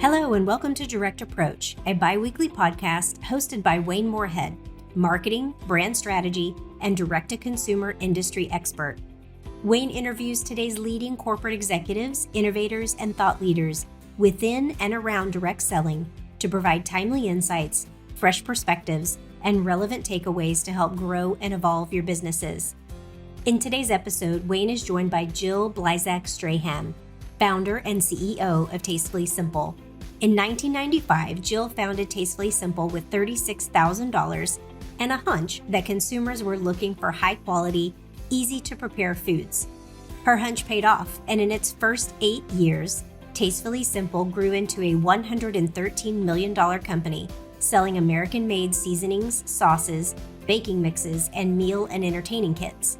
Hello and welcome to Direct Approach, a bi-weekly podcast hosted by Wayne Moorehead, marketing, brand strategy, and direct-to-consumer industry expert. Wayne interviews today's leading corporate executives, innovators, and thought leaders within and around direct selling to provide timely insights, fresh perspectives, and relevant takeaways to help grow and evolve your businesses. In today's episode, Wayne is joined by Jill Blashack Strahan, founder and CEO of Tastefully Simple. In 1995, Jill founded Tastefully Simple with $36,000 and a hunch that consumers were looking for high-quality, easy-to-prepare foods. Her hunch paid off, and in its first 8 years, Tastefully Simple grew into a $113 million company, selling American-made seasonings, sauces, baking mixes, and meal and entertaining kits.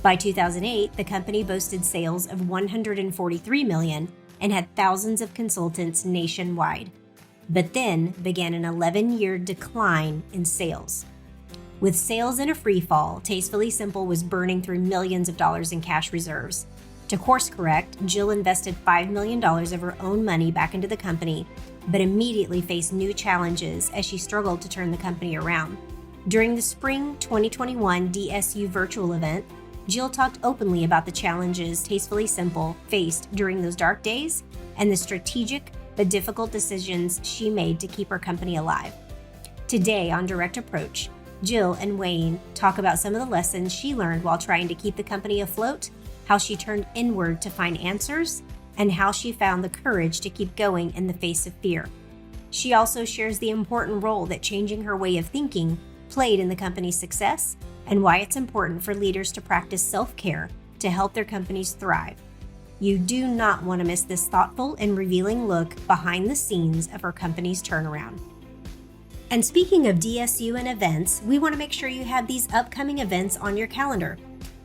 By 2008, the company boasted sales of $143 million and had thousands of consultants nationwide, but then began an 11-year decline in sales. With sales in a freefall, Tastefully Simple was burning through millions of dollars in cash reserves. To course correct, Jill invested $5 million of her own money back into the company, but immediately faced new challenges as she struggled to turn the company around. During the spring 2021 DSU virtual event, Jill talked openly about the challenges Tastefully Simple faced during those dark days and the strategic but difficult decisions she made to keep her company alive. Today on Direct Approach, Jill and Wayne talk about some of the lessons she learned while trying to keep the company afloat, how she turned inward to find answers, and how she found the courage to keep going in the face of fear. She also shares the important role that changing her way of thinking played in the company's success and why it's important for leaders to practice self-care to help their companies thrive. You do not want to miss this thoughtful and revealing look behind the scenes of our company's turnaround. And speaking of DSU and events, we want to make sure you have these upcoming events on your calendar.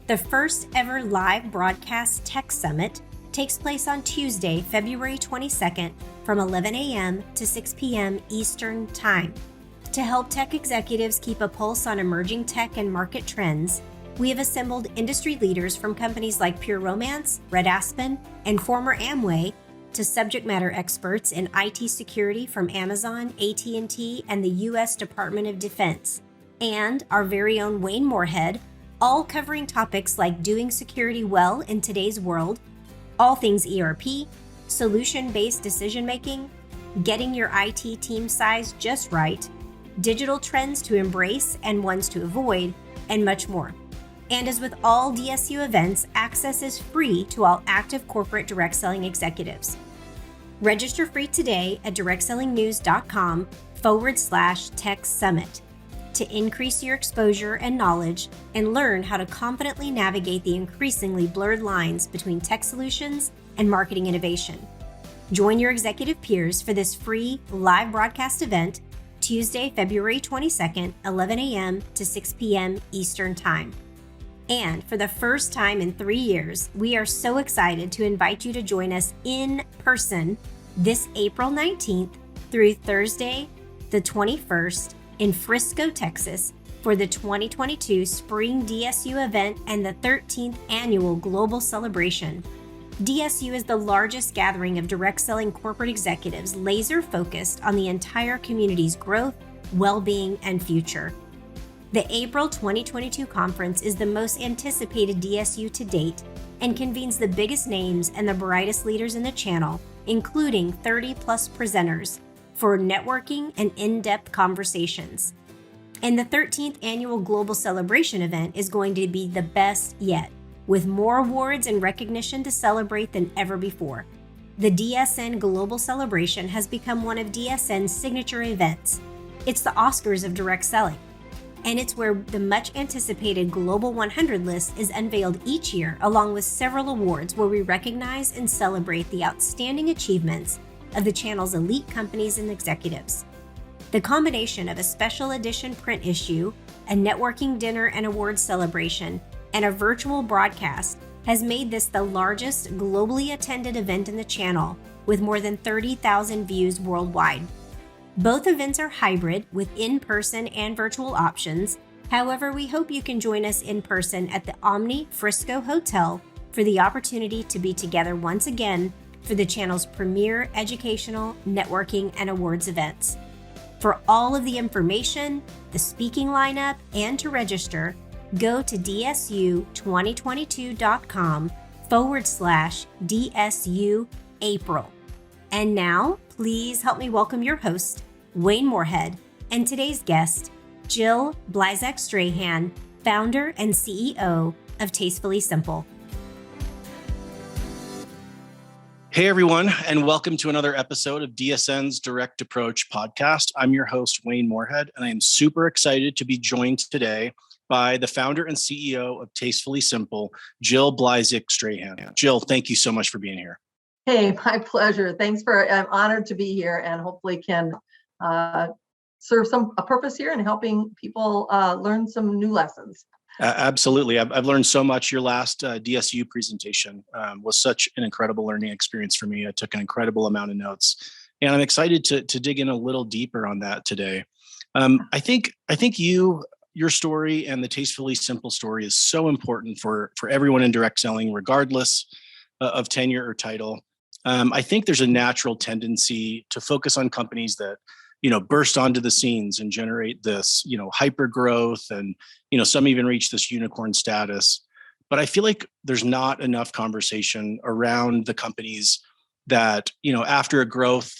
The first ever live broadcast tech summit takes place on Tuesday, February 22nd from 11 a.m. to 6 p.m. Eastern Time. To help tech executives keep a pulse on emerging tech and market trends, we have assembled industry leaders from companies like Pure Romance, Red Aspen, and former Amway to subject matter experts in IT security from Amazon, AT&T, and the U.S. Department of Defense, and our very own Wayne Moorehead, all covering topics like doing security well in today's world, all things ERP, solution-based decision-making, getting your IT team size just right, digital trends to embrace and ones to avoid, and much more. And as with all DSU events, access is free to all active corporate direct selling executives. Register free today at directsellingnews.com/tech summit to increase your exposure and knowledge and learn how to confidently navigate the increasingly blurred lines between tech solutions and marketing innovation. Join your executive peers for this free live broadcast event Tuesday, February 22nd, 11 a.m. to 6 p.m. Eastern Time. And for the first time in 3 years, we are so excited to invite you to join us in person this April 19th through Thursday, the 21st in Frisco, Texas for the 2022 Spring DSU event and the 13th Annual Global Celebration. DSU is the largest gathering of direct selling corporate executives laser-focused on the entire community's growth, well-being, and future. The April 2022 conference is the most anticipated DSU to date and convenes the biggest names and the brightest leaders in the channel, including 30-plus presenters, for networking and in-depth conversations. And the 13th Annual Global Celebration event is going to be the best yet, with more awards and recognition to celebrate than ever before. The DSN Global Celebration has become one of DSN's signature events. It's the Oscars of direct selling, and it's where the much-anticipated Global 100 list is unveiled each year, along with several awards where we recognize and celebrate the outstanding achievements of the channel's elite companies and executives. The combination of a special edition print issue, a networking dinner and awards celebration, and a virtual broadcast has made this the largest globally attended event in the channel, with more than 30,000 views worldwide. Both events are hybrid with in-person and virtual options. However, we hope you can join us in person at the Omni Frisco Hotel for the opportunity to be together once again for the channel's premier educational, networking, and awards events. For all of the information, the speaking lineup, and to register, go to dsu2022.com/DSU April. And now, please help me welcome your host, Wayne Moorehead, and today's guest, Jill Blashack Strahan, founder and CEO of Tastefully Simple. Hey, everyone, and welcome to another episode of DSN's Direct Approach podcast. I'm your host, Wayne Moorehead, and I am super excited to be joined today by the founder and CEO of Tastefully Simple, Jill Blashack Strahan. Jill, thank you so much for being here. Hey, my pleasure. I'm honored to be here and hopefully can serve a purpose here in helping people learn some new lessons. Absolutely. I've learned so much. Your last DSU presentation was such an incredible learning experience for me. I took an incredible amount of notes, and I'm excited to dig in a little deeper on that today. I think your story and the Tastefully Simple story is so important for everyone in direct selling, regardless of tenure or title. I think there's a natural tendency to focus on companies that burst onto the scenes and generate this, hyper growth, and, some even reach this unicorn status. But I feel like there's not enough conversation around the companies that, after a growth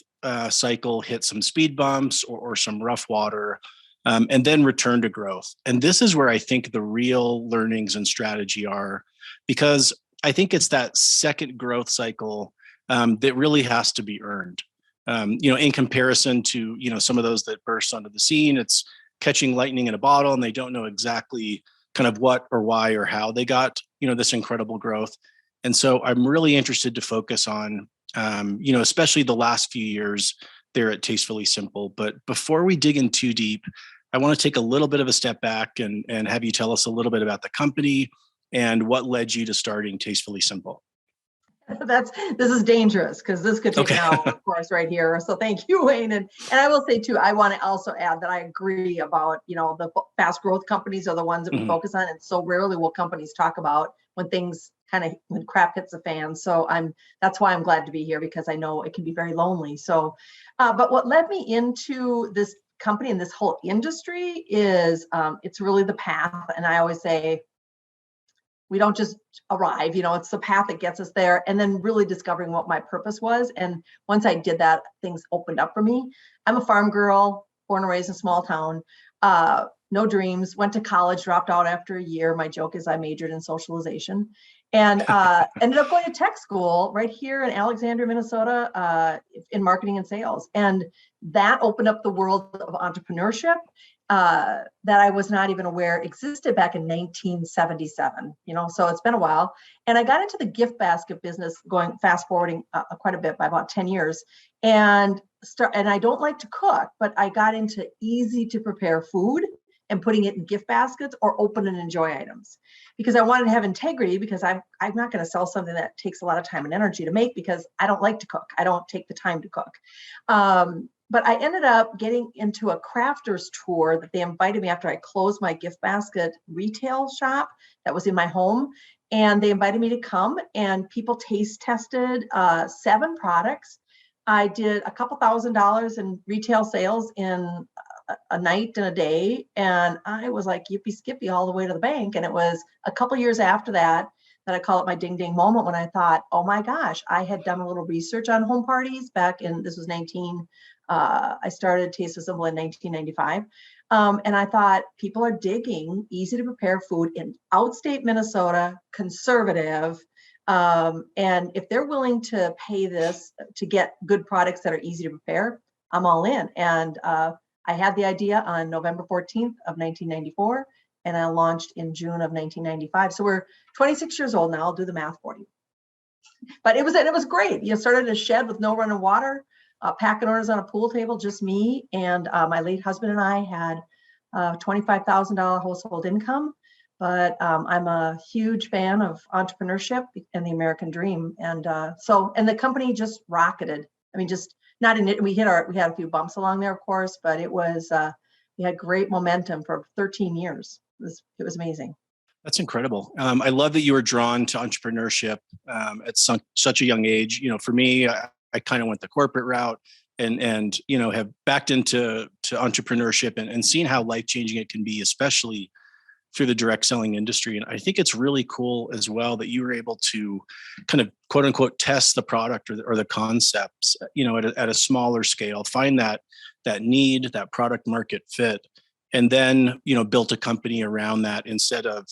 cycle hit some speed bumps or some rough water, and then return to growth. And this is where I think the real learnings and strategy are, because I think it's that second growth cycle that really has to be earned. In comparison to, some of those that burst onto the scene, it's catching lightning in a bottle and they don't know exactly kind of what or why or how they got, this incredible growth. And so I'm really interested to focus on, especially the last few years there at Tastefully Simple. But before we dig in too deep, I want to take a little bit of a step back and have you tell us a little bit about the company and what led you to starting Tastefully Simple. This is dangerous because this could take an hour, of course, right here. So thank you, Wayne. And I will say too, I want to also add that I agree about, the fast growth companies are the ones that we focus on. And so rarely will companies talk about when crap hits the fan. So that's why I'm glad to be here, because I know it can be very lonely. So, but what led me into this company and this whole industry is it's really the path. And I always say, we don't just arrive, it's the path that gets us there, and then really discovering what my purpose was. And once I did that, things opened up for me. I'm a farm girl, born and raised in a small town, no dreams, went to college, dropped out after a year. My joke is I majored in socialization and ended up going to tech school right here in Alexandria, Minnesota, in marketing and sales. And that opened up the world of entrepreneurship that I was not even aware existed back in 1977, so it's been a while. And I got into the gift basket business, going fast forwarding quite a bit, by about 10 years. And I don't like to cook, but I got into easy to prepare food and putting it in gift baskets or open and enjoy items, because I wanted to have integrity, because I'm not going to sell something that takes a lot of time and energy to make, because I don't like to cook. I don't take the time to cook. But I ended up getting into a crafters tour that they invited me after I closed my gift basket retail shop that was in my home. And they invited me to come, and people taste tested 7 products. I did a couple $1,000s in retail sales in a night and a day. And I was like, yippee skippy all the way to the bank. And it was a couple years after that I call it my ding ding moment, when I thought, oh my gosh, I had done a little research on home parties back in, this was I started Tastefully Simple in 1995. And I thought, people are digging easy to prepare food in outstate Minnesota, conservative. And if they're willing to pay this to get good products that are easy to prepare, I'm all in. And I had the idea on November 14th of 1994, and I launched in June of 1995. So we're 26 years old now. I'll do the math for you. But it was great. Started in a shed with no running water, packing orders on a pool table, just me. And my late husband and I had $25,000 household income. But I'm a huge fan of entrepreneurship and the American dream. And and the company just rocketed. I mean, just not in it. We had a few bumps along there, of course, but it was, we had great momentum for 13 years. It was amazing. That's incredible. I love that you were drawn to entrepreneurship at such a young age. For me, I kind of went the corporate route and have backed into entrepreneurship and seen how life-changing it can be, especially through the direct selling industry. And I think it's really cool as well that you were able to kind of quote unquote test the product or the concepts, at a smaller scale, find that need, that product market fit, and then, built a company around that instead of,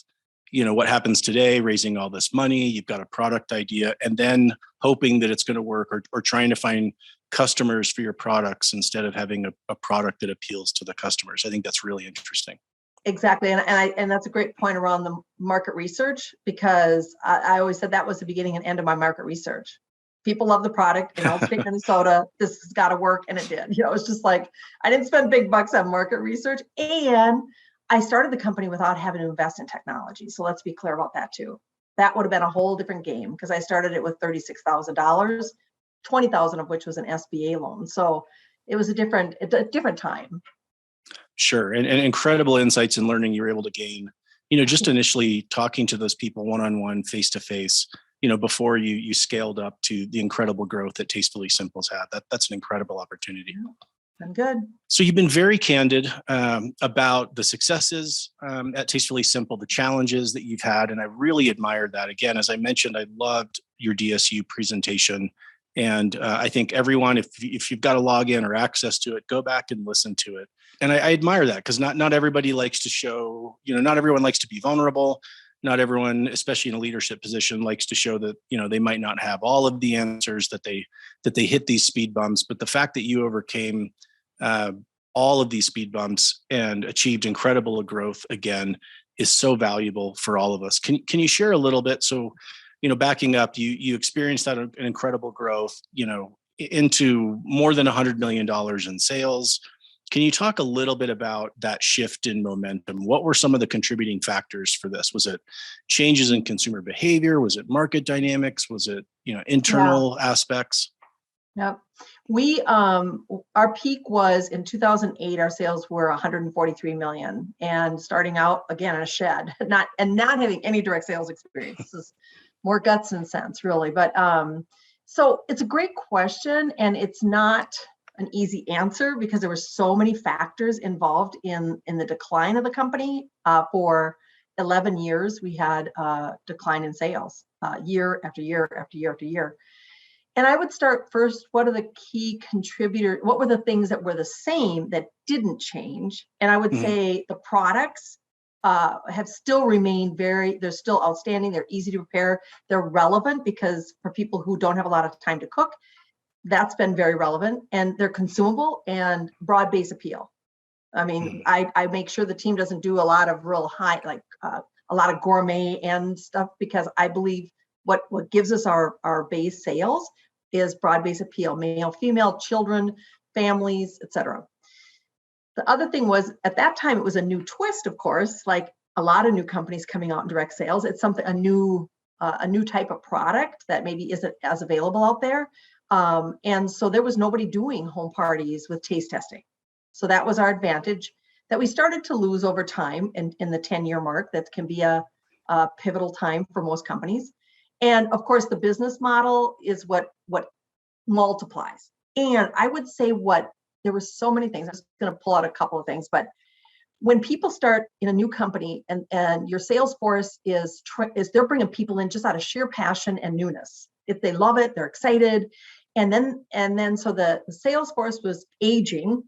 what happens today, raising all this money, you've got a product idea, and then hoping that it's going to work or trying to find customers for your products instead of having a product that appeals to the customers. I think that's really interesting. Exactly. And that's a great point around the market research, because I always said that was the beginning and end of my market research. People love the product in State, Minnesota. This has got to work. And it did. It's just like, I didn't spend big bucks on market research. And I started the company without having to invest in technology. So let's be clear about that too. That would have been a whole different game, because I started it with $36,000, $20,000 of which was an SBA loan. So it was a different time. Sure. And incredible insights and learning you were able to gain, just initially talking to those people one-on-one, face-to-face, before you scaled up to the incredible growth that Tastefully Simple's had. That's an incredible opportunity. I'm good. So you've been very candid about the successes at Tastefully Simple, the challenges that you've had. And I really admired that. Again, as I mentioned, I loved your DSU presentation. And I think everyone, if you've got a login or access to it, go back and listen to it. And I admire that, because not everybody likes to show, not everyone likes to be vulnerable. Not everyone, especially in a leadership position, likes to show that, they might not have all of the answers, that they hit these speed bumps. But the fact that you overcame all of these speed bumps and achieved incredible growth again is so valuable for all of us. Can you share a little bit? So, backing up, you experienced that an incredible growth, into more than $100 million in sales. Can you talk a little bit about that shift in momentum? What were some of the contributing factors for this? Was it changes in consumer behavior? Was it market dynamics? Was it, internal aspects? Yep. We, our peak was in 2008, our sales were 143 million, and starting out again in a shed, not having any direct sales experience. This is more guts and sense, really. But, so it's a great question, and it's not an easy answer, because there were so many factors involved in the decline of the company. For 11 years, we had a decline in sales, year after year after year after year. And I would start first, what are the key contributors? What were the things that were the same that didn't change? And I would say the products have still remained they're still outstanding. They're easy to prepare. They're relevant, because for people who don't have a lot of time to cook, that's been very relevant. And they're consumable and broad-based appeal. I mean, I make sure the team doesn't do a lot of real high, like a lot of gourmet and stuff, because I believe what gives us our base sales is broad-based appeal, male, female, children, families, etc. The other thing was, at that time, it was a new twist, of course, like a lot of new companies coming out in direct sales. It's a new type of product that maybe isn't as available out there. And so there was nobody doing home parties with taste testing. So that was our advantage that we started to lose over time in the 10-year mark. That can be a pivotal time for most companies. And of course, the business model is what multiplies. And I would say there were so many things. I'm just going to pull out a couple of things. But when people start in a new company and your sales force is they're bringing people in just out of sheer passion and newness. If they love it, they're excited. And then so the sales force was aging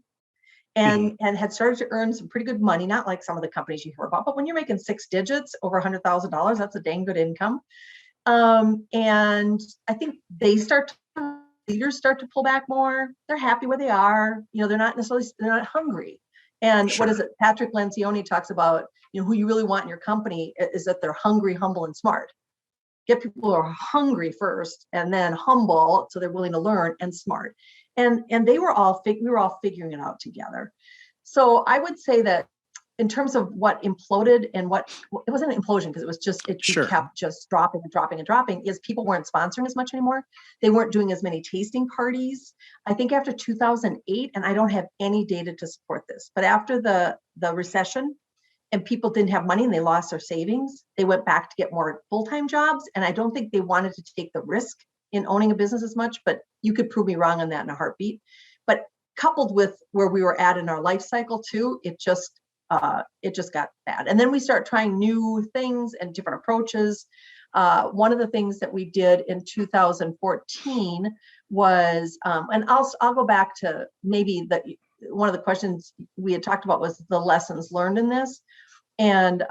and had started to earn some pretty good money, not like some of the companies you hear about, but when you're making 6 digits, over $100,000, that's a dang good income. And I think leaders start to pull back more. They're happy where they are. They're not hungry. And What is it? Patrick Lencioni talks about, who you really want in your company is that they're hungry, humble, and smart. Get people who are hungry first, and then humble, so they're willing to learn, and smart. And we were all figuring it out together. So I would say that in terms of what imploded and it wasn't an implosion, because it was just, it kept just dropping and dropping and dropping, is people weren't sponsoring as much anymore. They weren't doing as many tasting parties. I think after 2008, and I don't have any data to support this, but after the recession and people didn't have money and they lost their savings, they went back to get more full-time jobs. And I don't think they wanted to take the risk in owning a business as much, but you could prove me wrong on that in a heartbeat. But coupled with where we were at in our life cycle too, it just got bad. And then we start trying new things and different approaches. One of the things that we did in 2014 was, and I'll go back to maybe one of the questions we had talked about was the lessons learned in this. And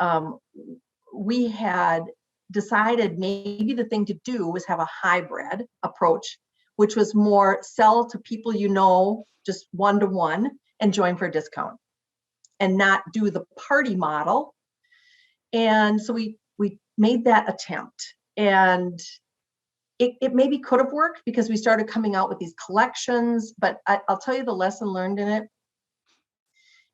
we had decided maybe the thing to do was have a hybrid approach, which was more sell to people just one-to-one and join for a discount, and not do the party model. And so we made that attempt, and it maybe could have worked because we started coming out with these collections. But I'll tell you the lesson learned in it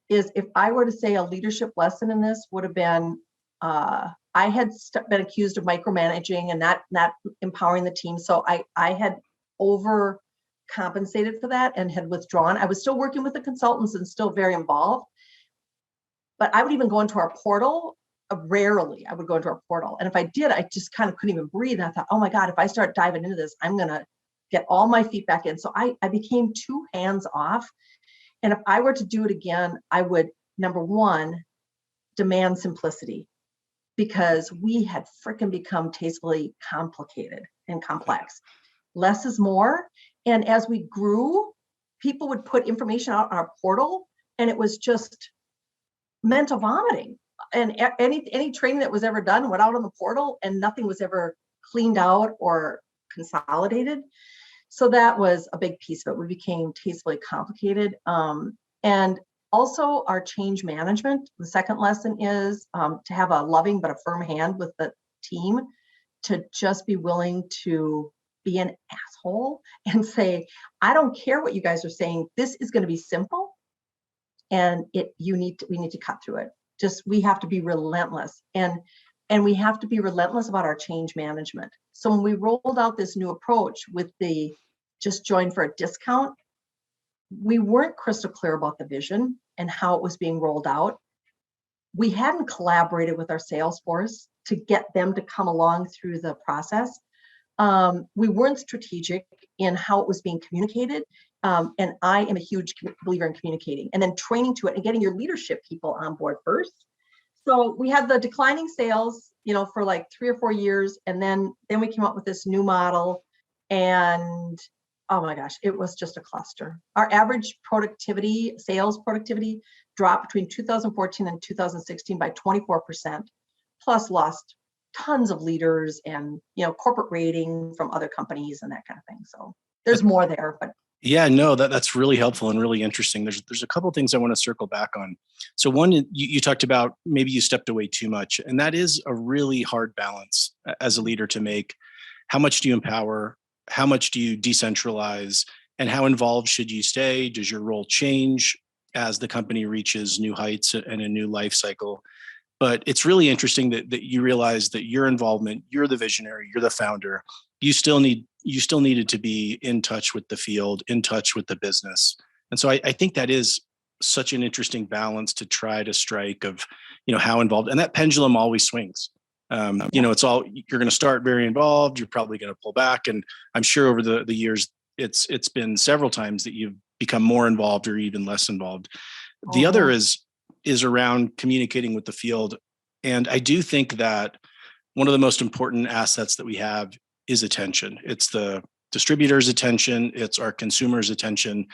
is, if I were to say a leadership lesson in this would have been, I had been accused of micromanaging and not empowering the team. So I had overcompensated for that and had withdrawn. I was still working with the consultants and still very involved, but I would even go into our portal. Rarely I would go into our portal. And if I did, I just kind of couldn't even breathe. And I thought, oh my God, if I start diving into this, I'm going to get all my feedback in. So I became too hands off. And if I were to do it again, I would, number one, demand simplicity, because we had freaking become tastefully complicated and complex. Less is more. And as we grew, people would put information out on our portal, and it was just mental vomiting. And any training that was ever done went out on the portal, and nothing was ever cleaned out or consolidated. So that was a big piece of it. We became tastefully complicated. And also our change management. The second lesson is to have a loving but a firm hand with the team, to just be willing to be an asshole and say, I don't care what you guys are saying. This is going to be simple, and we need to cut through it. We have to be relentless, and we have to be relentless about our change management. So when we rolled out this new approach with the just join for a discount, we weren't crystal clear about the vision and how it was being rolled out. We hadn't collaborated with our sales force to get them to come along through the process. We weren't strategic in how it was being communicated. And I am a huge believer in communicating and then training to it and getting your leadership people on board first. So we had the declining sales, for like 3 or 4 years. And then we came up with this new model, and oh my gosh, it was just a cluster. Our average sales productivity dropped between 2014 and 2016 by 24%, plus lost tons of leaders and, corporate rating from other companies and that kind of thing. So there's more there, but. Yeah, no, that's really helpful and really interesting. There's a couple of things I want to circle back on. So one, you talked about maybe you stepped away too much, and that is a really hard balance as a leader to make. How much do you empower? How much do you decentralize? And how involved should you stay? Does your role change as the company reaches new heights and a new life cycle? But it's really interesting that you realize that your involvement, you're the visionary, you're the founder. You still needed to be in touch with the field, in touch with the business. And so I think that is such an interesting balance to try to strike of, how involved, and that pendulum always swings. It's all, you're going to start very involved. You're probably going to pull back. And I'm sure over the years, it's been several times that you've become more involved or even less involved. The other is around communicating with the field. And I do think that one of the most important assets that we have is attention. It's the distributor's attention. It's our consumer's attention.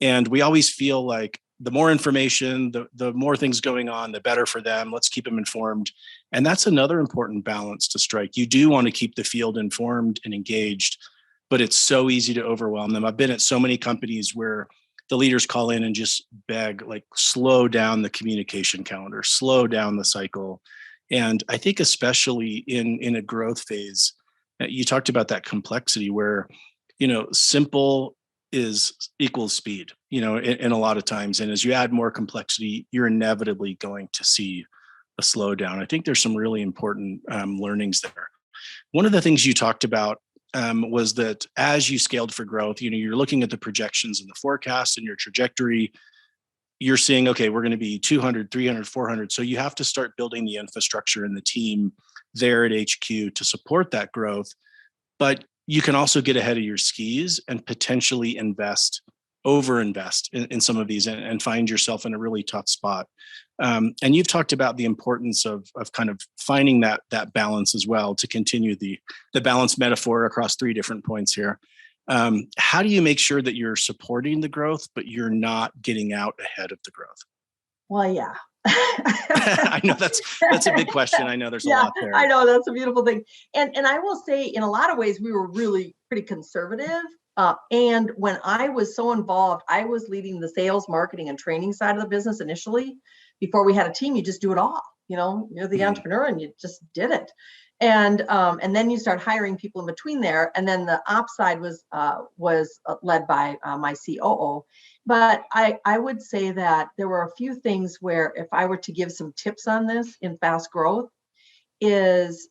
And we always feel like the more information, the more things going on, the better for them. Let's keep them informed. And that's another important balance to strike. You do want to keep the field informed and engaged, but it's so easy to overwhelm them. I've been at so many companies where the leaders call in and just beg, like, slow down the communication calendar, slow down the cycle. And I think especially in a growth phase, you talked about that complexity where, simple equals speed, in a lot of times. And as you add more complexity, you're inevitably going to see a slowdown. I think there's some really important learnings there. One of the things you talked about was that as you scaled for growth, you're looking at the projections and the forecast and your trajectory. you're seeing, okay, we're going to be 200, 300, 400. So you have to start building the infrastructure and the team there at HQ to support that growth. But you can also get ahead of your skis and potentially overinvest in some of these and find yourself in a really tough spot. And you've talked about the importance of kind of finding that balance as well, to continue the balance metaphor across 3 different points here. How do you make sure that you're supporting the growth, but you're not getting out ahead of the growth? Well, yeah. I know that's a big question. I know there's a lot there. I know, that's a beautiful thing. And I will say, in a lot of ways, we were really pretty conservative. And when I was so involved, I was leading the sales, marketing, and training side of the business initially. Before we had a team, you just do it all. You're the entrepreneur and you just did it. And then you start hiring people in between there. And then the ops side was led by my COO. But I would say that there were a few things where, if I were to give some tips on this in fast growth, is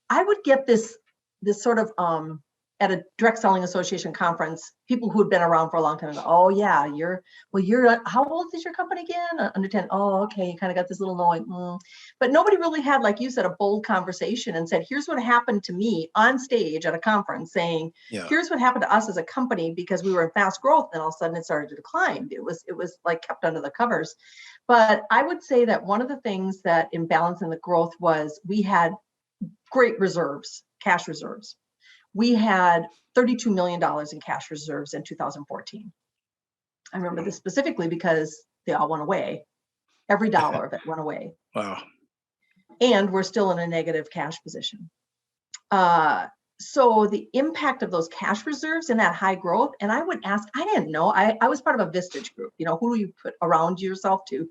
I would get this sort of at a direct selling association conference, people who had been around for a long time go, oh yeah, you're how old is your company again? Under 10. Oh, okay. You kind of got this little knowing. But nobody really had, like you said, a bold conversation and said, here's what happened to me on stage at a conference, saying, here's what happened to us as a company, because we were in fast growth and all of a sudden it started to decline. It was like kept under the covers. But I would say that one of the things that in balancing the growth was we had great reserves, cash reserves. We had $32 million in cash reserves in 2014. I remember this specifically because they all went away. Every dollar of it went away. Wow. And we're still in a negative cash position. So the impact of those cash reserves and that high growth, and I would ask, I didn't know, I was part of a Vistage group. Who do you put around yourself to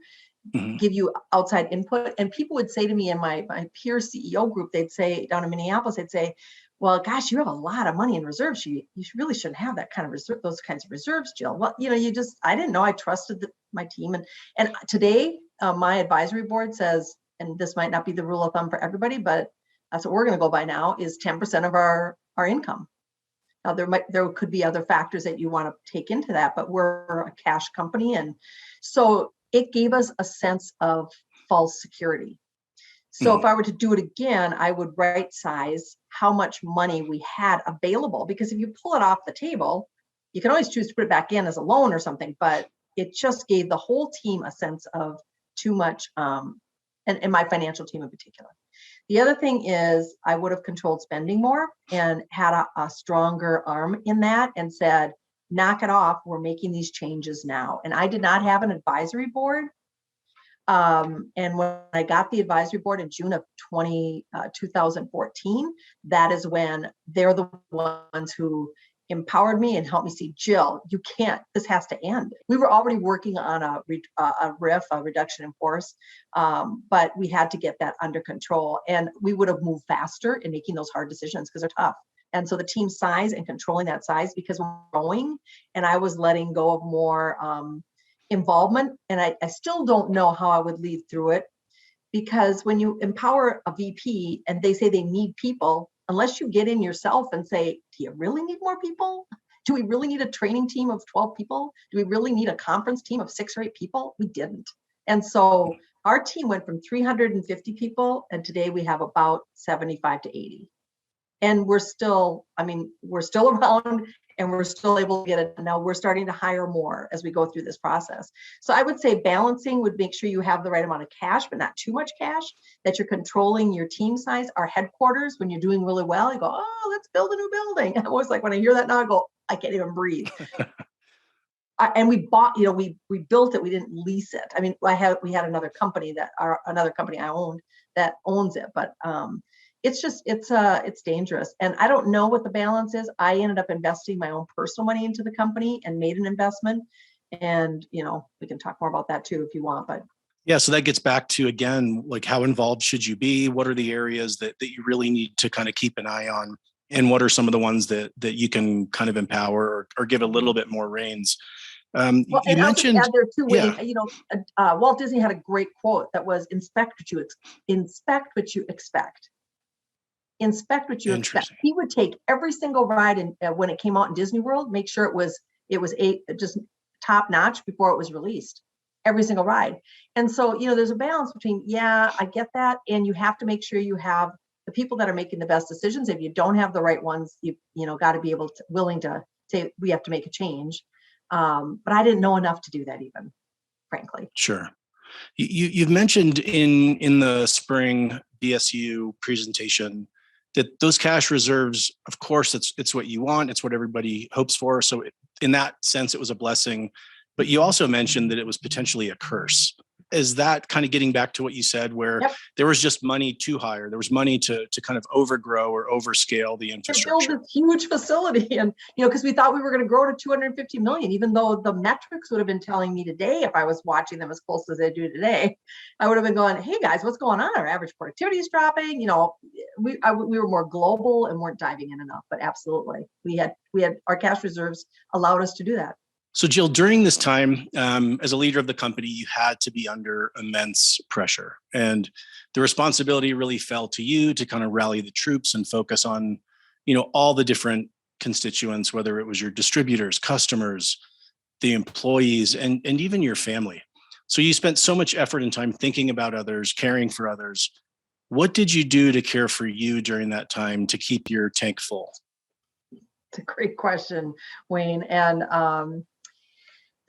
give you outside input? And people would say to me in my peer CEO group, they'd say, down in Minneapolis, they'd say, well, gosh, you have a lot of money in reserves. You really shouldn't have that kind of reserve, those kinds of reserves, Jill. Well, I didn't know. I trusted my team. And today, my advisory board says, and this might not be the rule of thumb for everybody, but that's what we're going to go by now, is 10% of our income. Now, there could be other factors that you want to take into that, but we're a cash company. And so it gave us a sense of false security. So if I were to do it again, I would right size how much money we had available, because if you pull it off the table, you can always choose to put it back in as a loan or something, but it just gave the whole team a sense of too much, and my financial team in particular. The other thing is I would have controlled spending more and had a stronger arm in that and said, knock it off. We're making these changes now. And I did not have an advisory board. And when I got the advisory board in June of 2014, that is when they're the ones who empowered me and helped me see, Jill, this has to end. We were already working on a RIF, a reduction in force, but we had to get that under control, and we would have moved faster in making those hard decisions because they're tough. And so the team size and controlling that size, because we're growing, and I was letting go of more involvement. And I still don't know how I would lead through it, because when you empower a VP and they say they need people, unless you get in yourself and say, do you really need more people? Do we really need a training team of 12 people? Do we really need a conference team of 6 or 8 people? We didn't. And so our team went from 350 people, and today we have about 75 to 80. And we're still around, and we're still able to get it. Now we're starting to hire more as we go through this process. So I would say balancing would make sure you have the right amount of cash, but not too much cash, that you're controlling your team size. Our headquarters, when you're doing really well, you go, oh, let's build a new building. I'm always like, when I hear that now, I go, I can't even breathe. And we bought, we built it. We didn't lease it. I mean, we had another company I owned that owns it, but it's dangerous. And I don't know what the balance is. I ended up investing my own personal money into the company and made an investment. And, we can talk more about that too, if you want, but. Yeah. So that gets back to, again, like, how involved should you be? What are the areas that you really need to kind of keep an eye on? And what are some of the ones that you can kind of empower or give a little bit more reins? Well, you mentioned there too, Wayne, Walt Disney had a great quote that was, inspect what you expect. Inspect what you expect. He would take every single ride when it came out in Disney World, make sure it was just top notch before it was released. every single ride. And so, there's a balance between, yeah, I get that. And you have to make sure you have the people that are making the best decisions. If you don't have the right ones, you got to be willing to say, we have to make a change. But I didn't know enough to do that even, frankly. Sure. You've mentioned in the spring DSU presentation that those cash reserves, of course, it's what you want. It's what everybody hopes for. So in that sense, it was a blessing. But you also mentioned that it was potentially a curse. Is that kind of getting back to what you said, where there was just money to hire? There was money to kind of overgrow or overscale the infrastructure. To build this huge facility. And, because we thought we were going to grow to 250 million, even though the metrics would have been telling me today, if I was watching them as close as they do today, I would have been going, hey guys, what's going on? Our average productivity is dropping. We were more global and weren't diving in enough, but absolutely. We had our cash reserves allowed us to do that. So Jill, during this time, as a leader of the company, you had to be under immense pressure, and the responsibility really fell to you to kind of rally the troops and focus on, all the different constituents, whether it was your distributors, customers, the employees, and even your family. So you spent so much effort and time thinking about others, caring for others. What did you do to care for you during that time to keep your tank full? It's a great question, Wayne. And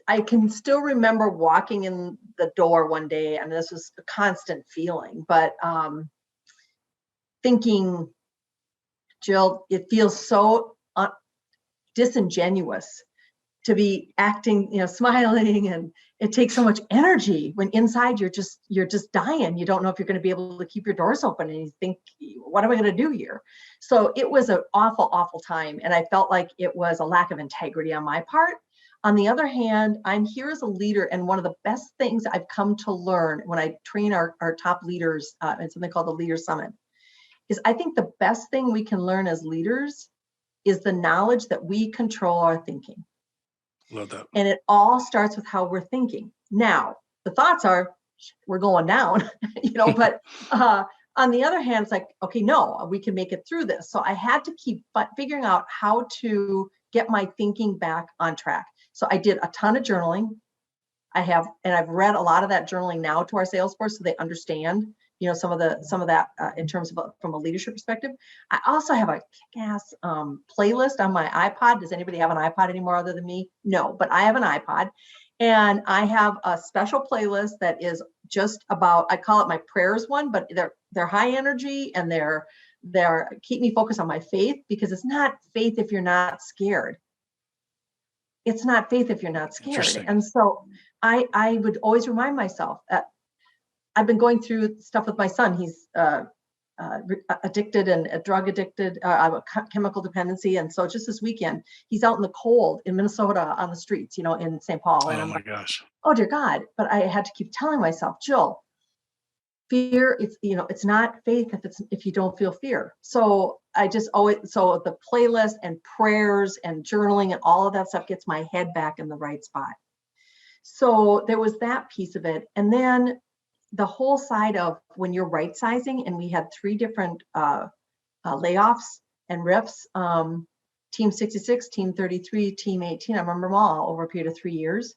I can still remember walking in the door one day, and this was a constant feeling, but thinking, Jill, it feels so disingenuous to be acting, smiling, and it takes so much energy when inside you're just dying. You don't know if you're going to be able to keep your doors open, and you think, what am I going to do here? So it was an awful, awful time, and I felt like it was a lack of integrity on my part. On the other hand, I'm here as a leader, and one of the best things I've come to learn when I train our top leaders in something called the Leader Summit is I think the best thing we can learn as leaders is the knowledge that we control our thinking. Love that. And it all starts with how we're thinking. Now, the thoughts are, we're going down, but on the other hand, it's like, okay, no, we can make it through this. So I had to keep figuring out how to get my thinking back on track. So I did a ton of journaling. I've read a lot of that journaling now to our sales force so they understand, some of that in terms of from a leadership perspective. I also have a kick-ass playlist on my iPod. Does anybody have an iPod anymore other than me? No, but I have an iPod, and I have a special playlist that is just about, I call it my prayers one, but they're high energy, and they're keep me focused on my faith, because it's not faith if you're not scared. It's not faith if you're not scared. And so I would always remind myself that I've been going through stuff with my son. He's addicted and drug addicted, chemical dependency. And so just this weekend, he's out in the cold in Minnesota on the streets, in St. Paul. And oh my gosh. Oh dear God. But I had to keep telling myself, Jill, fear, it's not faith if you don't feel fear. So so the playlist and prayers and journaling and all of that stuff gets my head back in the right spot. So there was that piece of it. And then the whole side of when you're right sizing, and we had 3 different layoffs and RIFs, Team 66, Team 33, Team 18, I remember them all over a period of 3 years.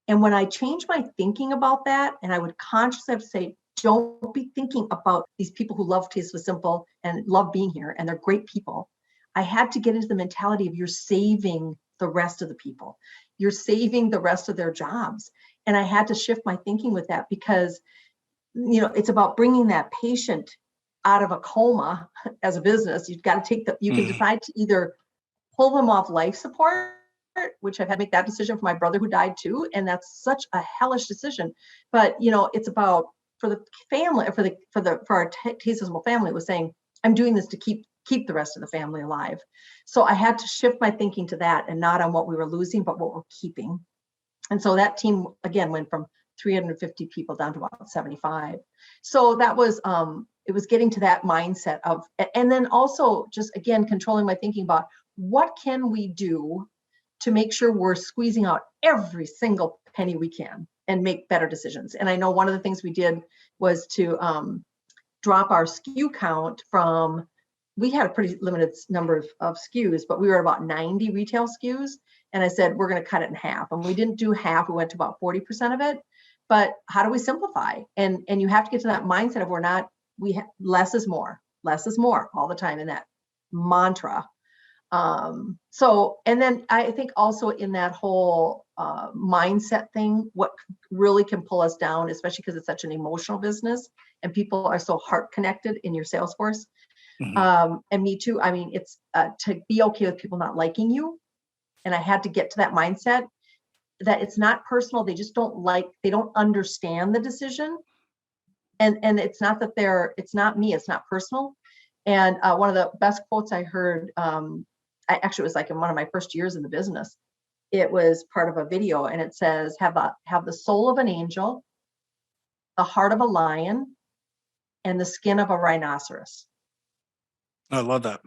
And when I changed my thinking about that, and I would consciously have to say, don't be thinking about these people who love Tastefully Simple and love being here, and they're great people. I had to get into the mentality of you're saving the rest of the people. You're saving the rest of their jobs. And I had to shift my thinking with that, because it's about bringing that patient out of a coma as a business. You've got to you can decide to either pull them off life support, which I've had to make that decision for my brother who died too. And that's such a hellish decision. But, it's about for the family, for our Tastefully Simple family, was saying, I'm doing this to keep the rest of the family alive. So I had to shift my thinking to that, and not on what we were losing, but what we're keeping. And so that team, again, went from 350 people down to about 75. So that was, it was getting to that mindset of, and then also just, again, controlling my thinking about what can we do to make sure we're squeezing out every single penny we can and make better decisions. And I know one of the things we did was to drop our SKU count from, we had a pretty limited number of SKUs, but we were about 90 retail SKUs. And I said, we're going to cut it in half. And we didn't do half, we went to about 40% of it. But how do we simplify? And you have to get to that mindset of less is more all the time in that mantra. So, and then I think also in that whole mindset thing, what really can pull us down, especially because it's such an emotional business and people are so heart connected in your sales force. And me too. I mean, it's to be okay with people not liking you. And I had to get to that mindset that it's not personal. They just they don't understand the decision. And it's not that it's not me, it's not personal. And one of the best quotes I heard, it was like in one of my first years in the business. It was part of a video, and it says, have the soul of an angel, the heart of a lion, and the skin of a rhinoceros. I love that.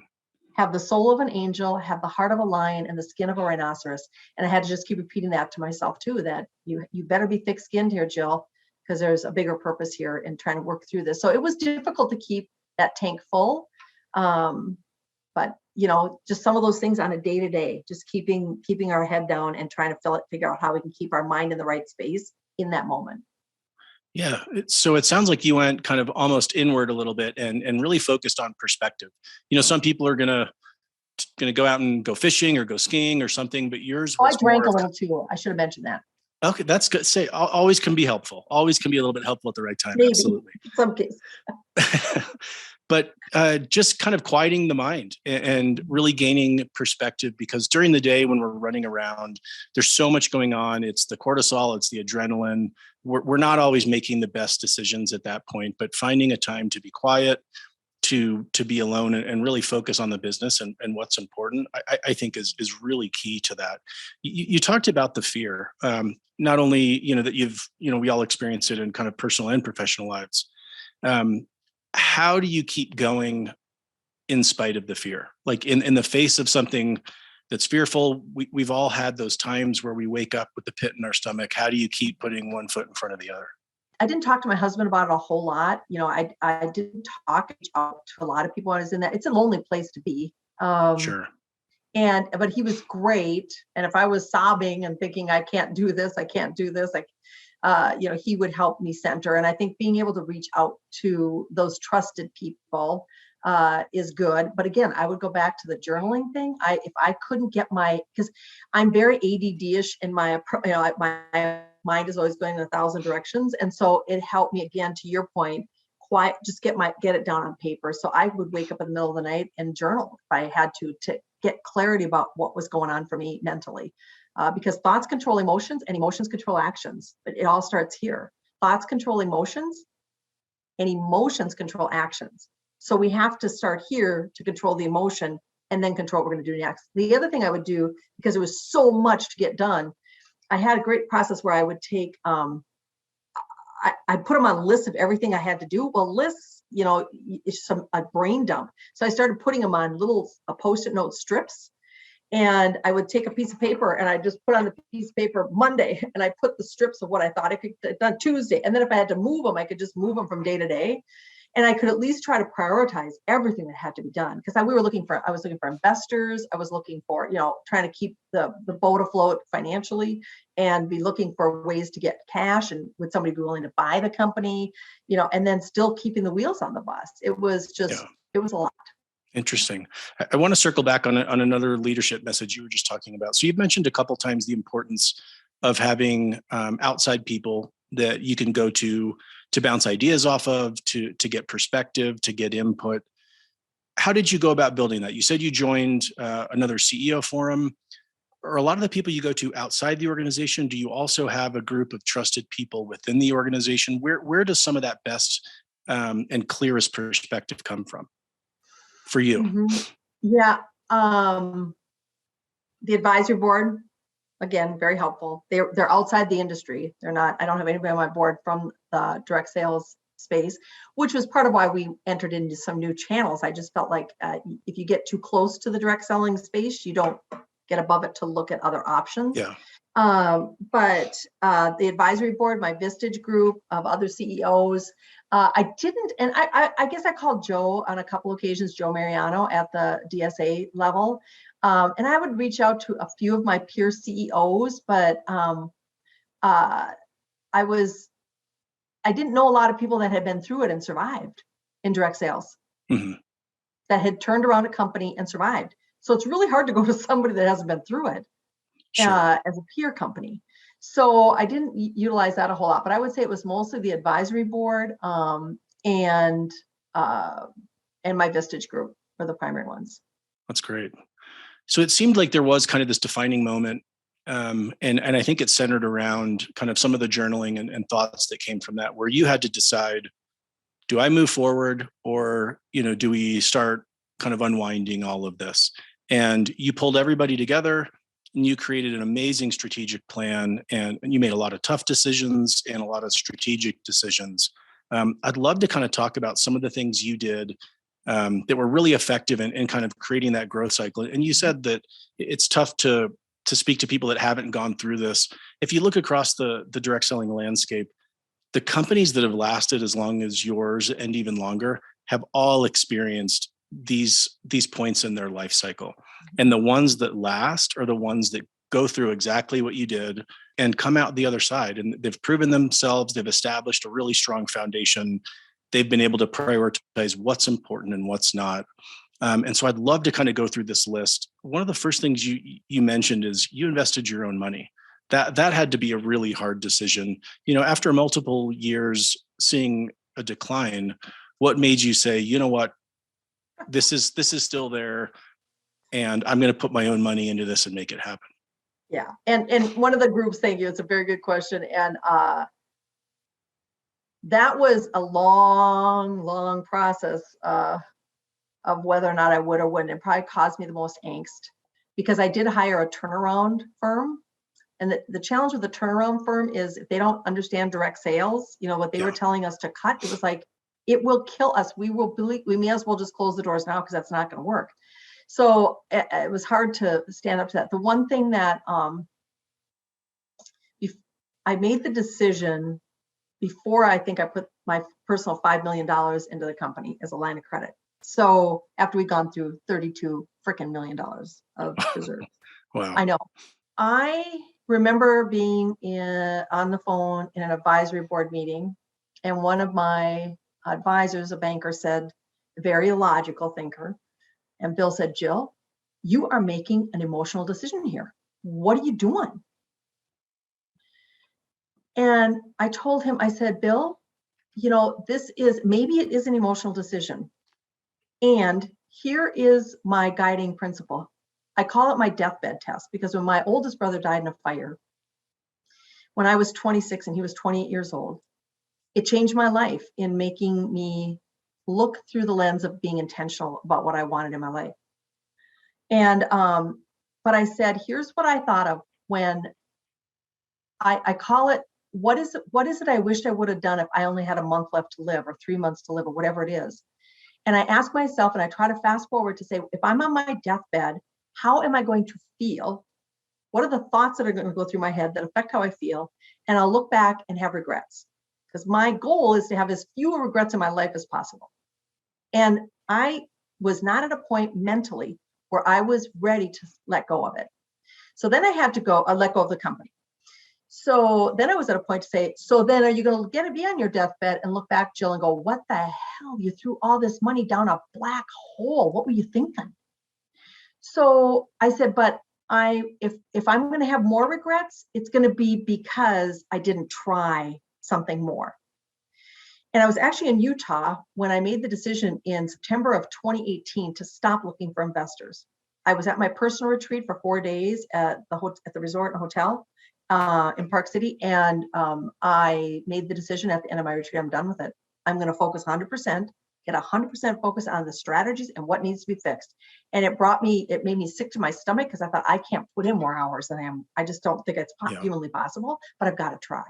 Have the soul of an angel, have the heart of a lion, and the skin of a rhinoceros. And I had to just keep repeating that to myself too, that you better be thick-skinned here, Jill, because there's a bigger purpose here in trying to work through this. So it was difficult to keep that tank full. But just some of those things on a day-to-day, just keeping our head down and trying to figure out how we can keep our mind in the right space in that moment. Yeah. So it sounds like you went kind of almost inward a little bit and really focused on perspective. Some people are going to go out and go fishing or go skiing or something, but yours was I drank a little too. I should have mentioned that. Okay, that's good. Say always can be helpful. Always can be a little bit helpful at the right time. Maybe, absolutely. In some cases. But just kind of quieting the mind and really gaining perspective, because during the day when we're running around, there's so much going on. It's the cortisol, it's the adrenaline. We're not always making the best decisions at that point, but finding a time to be quiet, to be alone and really focus on the business and what's important, I think is really key to that. You talked about the fear, not only, that we all experience it in kind of personal and professional lives. How do you keep going in spite of the fear? Like in the face of something that's fearful, we've all had those times where we wake up with the pit in our stomach. How do you keep putting one foot in front of the other? I didn't talk to my husband about it a whole lot. I didn't talk to a lot of people when I was in that. It's a lonely place to be. Sure. But he was great. And if I was sobbing and thinking, I can't do this, he would help me center. And I think being able to reach out to those trusted people is good. But again, I would go back to the journaling thing. If I couldn't get because I'm very ADD-ish in my mind is always going in 1,000 directions. And so it helped me, again, to your point, quiet, just get it down on paper. So I would wake up in the middle of the night and journal if I had to get clarity about what was going on for me mentally. Because thoughts control emotions and emotions control actions. But it all starts here. Thoughts control emotions and emotions control actions. So we have to start here to control the emotion and then control what we're going to do next. The other thing I would do, because it was so much to get done, I had a great process where I would take, I put them on a list of everything I had to do. Well, lists, it's a brain dump. So I started putting them on little Post-it note strips. And I would take a piece of paper and I just put on the piece of paper Monday, and I put the strips of what I thought I could get done Tuesday. And then if I had to move them, I could just move them from day to day. And I could at least try to prioritize everything that had to be done. Because I was looking for investors. I was looking for, trying to keep the boat afloat financially and be looking for ways to get cash. And would somebody be willing to buy the company, and then still keeping the wheels on the bus. It was just, It was a lot. Interesting. I want to circle back on another leadership message you were just talking about. So you've mentioned a couple of times the importance of having outside people that you can go to bounce ideas off of, to get perspective, to get input. How did you go about building that? You said you joined another CEO forum. Are a lot of the people you go to outside the organization? Do you also have a group of trusted people within the organization? Where does some of that best and clearest perspective come from for you? Mm-hmm. Yeah. The advisory board, again, very helpful. They're outside the industry. They're not, I don't have anybody on my board from the direct sales space, which was part of why we entered into some new channels. I just felt like if you get too close to the direct selling space, you don't get above it to look at other options. Yeah. But the advisory board, my Vistage group of other CEOs, I didn't, and I guess I called Joe on a couple occasions, Joe Mariano at the DSA level. And I would reach out to a few of my peer CEOs, but I was I didn't know a lot of people that had been through it and survived in direct sales, that had turned around a company and survived. So it's really hard to go to somebody that hasn't been through it as a peer company. So I didn't utilize that a whole lot, but I would say it was mostly the advisory board and my Vistage group were the primary ones. That's great. So it seemed like there was kind of this defining moment. And I think it's centered around kind of some of the journaling and thoughts that came from that, where you had to decide, do I move forward, or, do we start kind of unwinding all of this? And you pulled everybody together and you created an amazing strategic plan, and you made a lot of tough decisions and a lot of strategic decisions. I'd love to kind of talk about some of the things you did that were really effective in kind of creating that growth cycle. And you said that it's tough to speak to people that haven't gone through this. If you look across the direct selling landscape, the companies that have lasted as long as yours and even longer have all experienced these points in their life cycle. And the ones that last are the ones that go through exactly what you did and come out the other side. And they've proven themselves, they've established a really strong foundation. They've been able to prioritize what's important and what's not. And so I'd love to kind of go through this list. One of the first things you mentioned is you invested your own money. That had to be a really hard decision. After multiple years seeing a decline, what made you say, you know what, this is still there, and I'm going to put my own money into this and make it happen? Yeah. And one of the groups, thank you. It's a very good question. And that was a long process of whether or not I would or wouldn't. It probably caused me the most angst, because I did hire a turnaround firm. And the challenge with the turnaround firm is if they don't understand direct sales, what they were telling us to cut, it was like, it will kill us. We may as well just close the doors now, because that's not going to work. So it was hard to stand up to that. The one thing that I made the decision before I think I put my personal $5 million into the company as a line of credit. So after we'd gone through $32 freaking million of reserves. Wow. I know. I remember being on the phone in an advisory board meeting, and one of my advisors, a banker, said, a very logical thinker, and Bill said, Jill, you are making an emotional decision here. What are you doing? And I told him, I said, Bill, maybe it is an emotional decision. And here is my guiding principle. I call it my deathbed test, because when my oldest brother died in a fire, when I was 26 and he was 28 years old, it changed my life in making me look through the lens of being intentional about what I wanted in my life. And, but I said, here's what I thought of when I call it, what is it I wished I would have done if I only had a month left to live, or 3 months to live, or whatever it is. And I ask myself, and I try to fast forward to say, if I'm on my deathbed, how am I going to feel? What are the thoughts that are going to go through my head that affect how I feel? And I'll look back and have regrets, because my goal is to have as few regrets in my life as possible. And I was not at a point mentally where I was ready to let go of it. So then I had to let go of the company. So then I was at a point to say, so then are you going to be on your deathbed and look back, Jill, and go, what the hell? You threw all this money down a black hole. What were you thinking? So I said, but if I'm going to have more regrets, it's going to be because I didn't try something more. And I was actually in Utah when I made the decision in September of 2018 to stop looking for investors. I was at my personal retreat for 4 days at the resort and hotel in Park City. And I made the decision at the end of my retreat, I'm done with it. I'm going to focus 100%, get 100% focus on the strategies and what needs to be fixed. And it made me sick to my stomach, because I thought, I can't put in more hours than I am. I just don't think it's humanly possible, but I've got to try.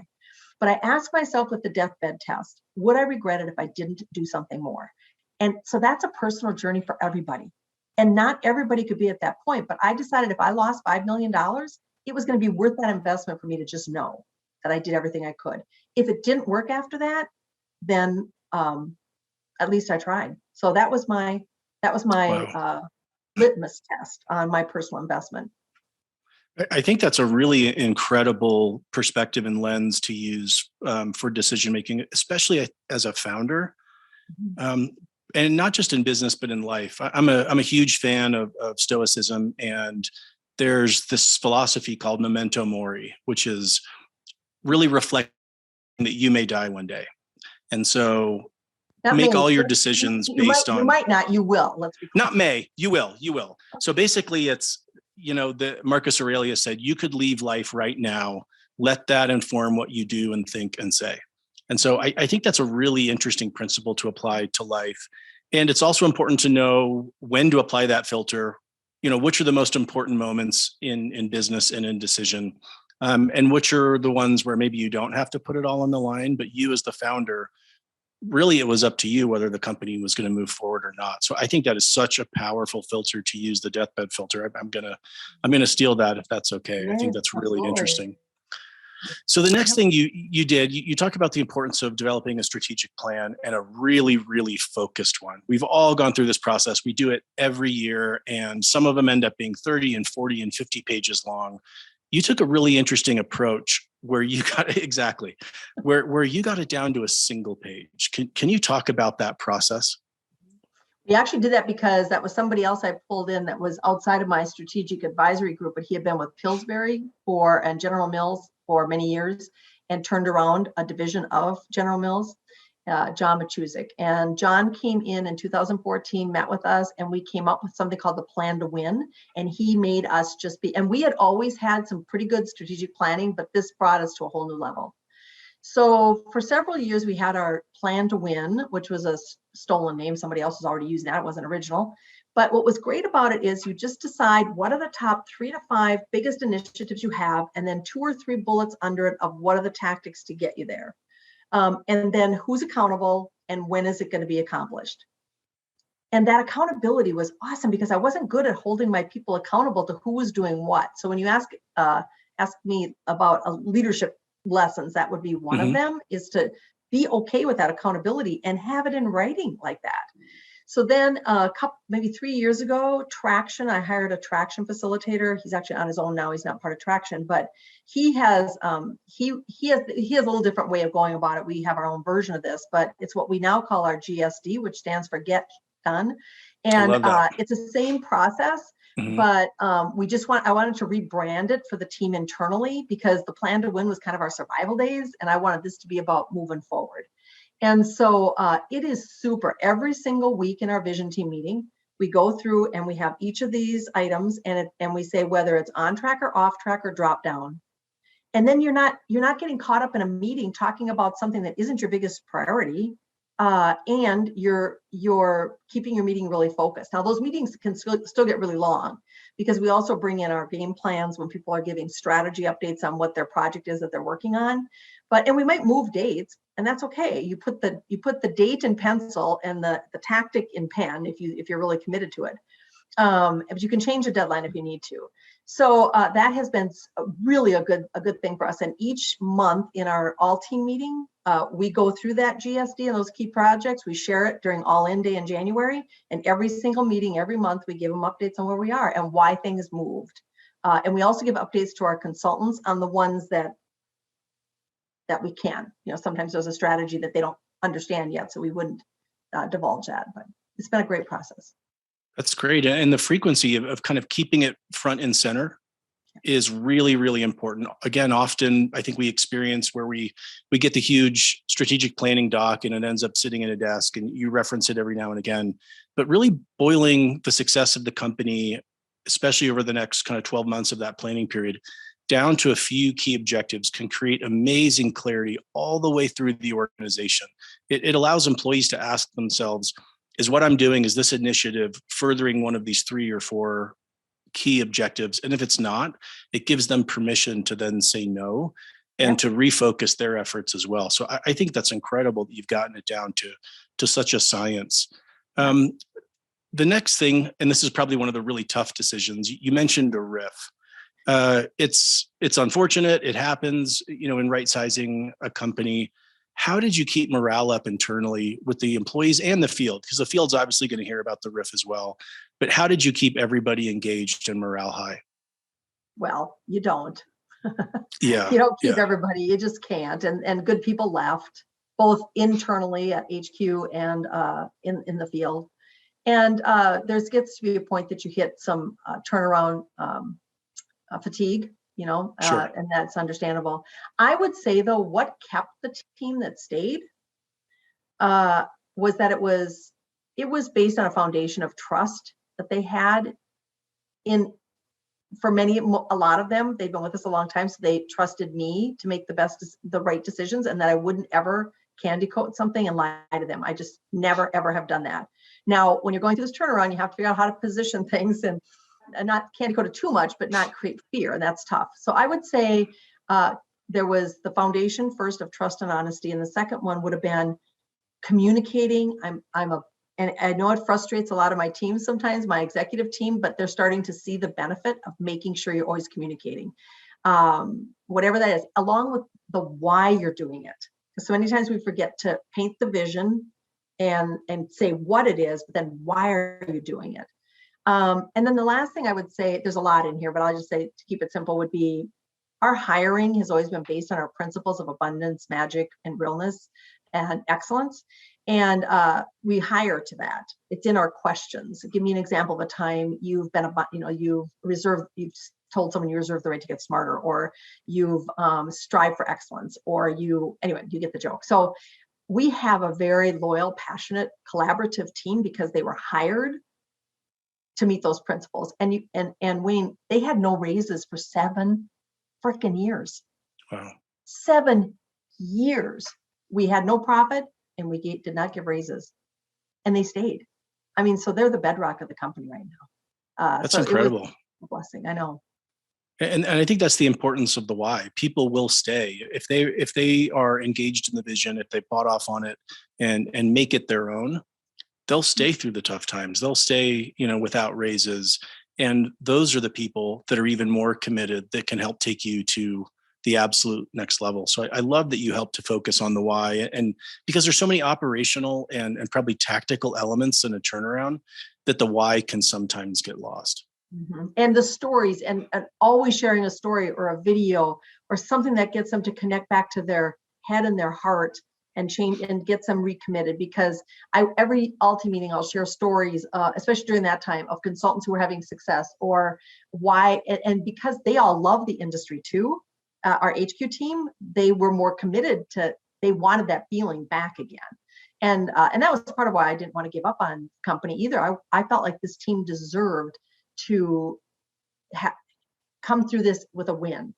But I asked myself with the deathbed test, would I regret it if I didn't do something more? And so that's a personal journey for everybody. And not everybody could be at that point. But I decided if I lost $5 million, it was going to be worth that investment for me to just know that I did everything I could. If it didn't work after that, then at least I tried. So that was my Wow. litmus test on my personal investment. I think that's a really incredible perspective and lens to use for decision making, especially as a founder, and not just in business but in life. I'm a huge fan of Stoicism, and there's this philosophy called memento mori, which is really reflecting that you may die one day, and so make all your decisions based on. You might not. You will. Let's be clear. Not may. You will. You will. So basically, it's. The Marcus Aurelius said, you could leave life right now. Let that inform what you do and think and say. And so I think that's a really interesting principle to apply to life. And it's also important to know when to apply that filter, which are the most important moments in business and in decision, and which are the ones where maybe you don't have to put it all on the line, but you as the founder, really, it was up to you whether the company was going to move forward or not. So I think that is such a powerful filter to use, the deathbed filter. I'm gonna steal that if that's okay. Yes, I think that's really absolutely. interesting. So the next thing you did, you talk about the importance of developing a strategic plan, and a really, really focused one. We've all gone through this process. We do it every year, and some of them end up being 30 and 40 and 50 pages long. You took a really interesting approach where you got where you got it down to a single page. Can you talk about that process? We actually did that because that was somebody else I pulled in that was outside of my strategic advisory group, but he had been with Pillsbury and General Mills for many years and turned around a division of General Mills. John Machuzik. And John came in 2014, met with us, and we came up with something called the Plan to Win. And he made us and we had always had some pretty good strategic planning, but this brought us to a whole new level. So for several years, we had our Plan to Win, which was a stolen name. Somebody else was already using that. It wasn't original. But what was great about it is you just decide what are the top 3 to 5 biggest initiatives you have, and then 2 or 3 bullets under it of what are the tactics to get you there. And then who's accountable and when is it going to be accomplished? And that accountability was awesome because I wasn't good at holding my people accountable to who was doing what. So when you ask me about leadership lessons, that would be one of them, is to be okay with that accountability and have it in writing like that. So then maybe 3 years ago, Traction, I hired a Traction facilitator. He's actually on his own now. He's not part of Traction, but he has he has a little different way of going about it. We have our own version of this, but it's what we now call our GSD, which stands for Get Done. And it's the same process, but I wanted to rebrand it for the team internally because the Plan to Win was kind of our survival days. And I wanted this to be about moving forward. And so it is super. Every single week in our vision team meeting, we go through and we have each of these items and we say whether it's on track or off track or drop down. And then you're not getting caught up in a meeting talking about something that isn't your biggest priority. And you're keeping your meeting really focused. Now, those meetings can still get really long because we also bring in our game plans when people are giving strategy updates on what their project is that they're working on. And we might move dates, and that's okay. You put the date in pencil and the tactic in pen if you're really committed to it. But you can change the deadline if you need to. So that has been really a good thing for us. And each month in our all team meeting, we go through that GSD and those key projects. We share it during All-In Day in January. And every single meeting, every month, we give them updates on where we are and why things moved. And we also give updates to our consultants on the ones that we can. Sometimes there's a strategy that they don't understand yet, so we wouldn't divulge that. But it's been a great process. That's great. And the frequency of kind of keeping it front and center is really, really important. Again, often I think we experience where we get the huge strategic planning doc and it ends up sitting in a desk, and you reference it every now and again, but really boiling the success of the company, especially over the next kind of 12 months of that planning period, down to a few key objectives can create amazing clarity all the way through the organization. It allows employees to ask themselves, is what I'm doing, is this initiative furthering one of these 3 or 4 key objectives? And if it's not, it gives them permission to then say no and to refocus their efforts as well. So I think that's incredible that you've gotten it down to such a science. The next thing, and this is probably one of the really tough decisions, you mentioned a RIF. It's unfortunate. It happens, in right sizing a company. How did you keep morale up internally with the employees and the field? Because the field's obviously going to hear about the RIF as well. But how did you keep everybody engaged and morale high? Well, you don't. Yeah. You don't keep Yeah. everybody. You just can't. And good people left, both internally at HQ and in the field. And there gets to be a point that you hit some turnaround fatigue, Sure. and that's understandable. I would say, though, what kept the team that stayed was that it was based on a foundation of trust that they had in, for a lot of them, they've been with us a long time, so they trusted me to make the right decisions, and that I wouldn't ever candy coat something and lie to them. I just never, ever have done that. Now, when you're going through this turnaround, you have to figure out how to position things and not candy coat it too much, but not create fear, and that's tough. So I would say there was the foundation first of trust and honesty, and the second one would have been communicating. And I know it frustrates a lot of my team sometimes, my executive team, but they're starting to see the benefit of making sure you're always communicating, whatever that is, along with the why you're doing it. So many times we forget to paint the vision and say what it is, but then why are you doing it? And then the last thing I would say, there's a lot in here, but I'll just say, to keep it simple, would be our hiring has always been based on our principles of abundance, magic, and realness and excellence. And we hire to that. It's in our questions. Give me an example of a time you've been you've told someone you reserve the right to get smarter, or you've strived for excellence, or you get the joke. So we have a very loyal, passionate, collaborative team because they were hired to meet those principles. And Wayne, they had no raises for 7 freaking years. Wow. 7 years. We had no profit, and we did not give raises, and they stayed. I mean, so they're the bedrock of the company right now. That's so incredible. It was a blessing. I know. And I think that's the importance of the why. People will stay if they are engaged in the vision, if they bought off on it and make it their own. They'll stay through the tough times. They'll stay, without raises. And those are the people that are even more committed, that can help take you to the absolute next level. So I love that you help to focus on the why, and because there's so many operational and probably tactical elements in a turnaround, that the why can sometimes get lost. Mm-hmm. And the stories, and always sharing a story or a video or something that gets them to connect back to their head and their heart and change and gets them recommitted. Because every Alti meeting, I'll share stories, especially during that time, of consultants who were having success, or why, and because they all love the industry too. Our HQ team, they were more committed they wanted that feeling back again. And that was part of why I didn't want to give up on the company either. I felt like this team deserved to come through this with a win.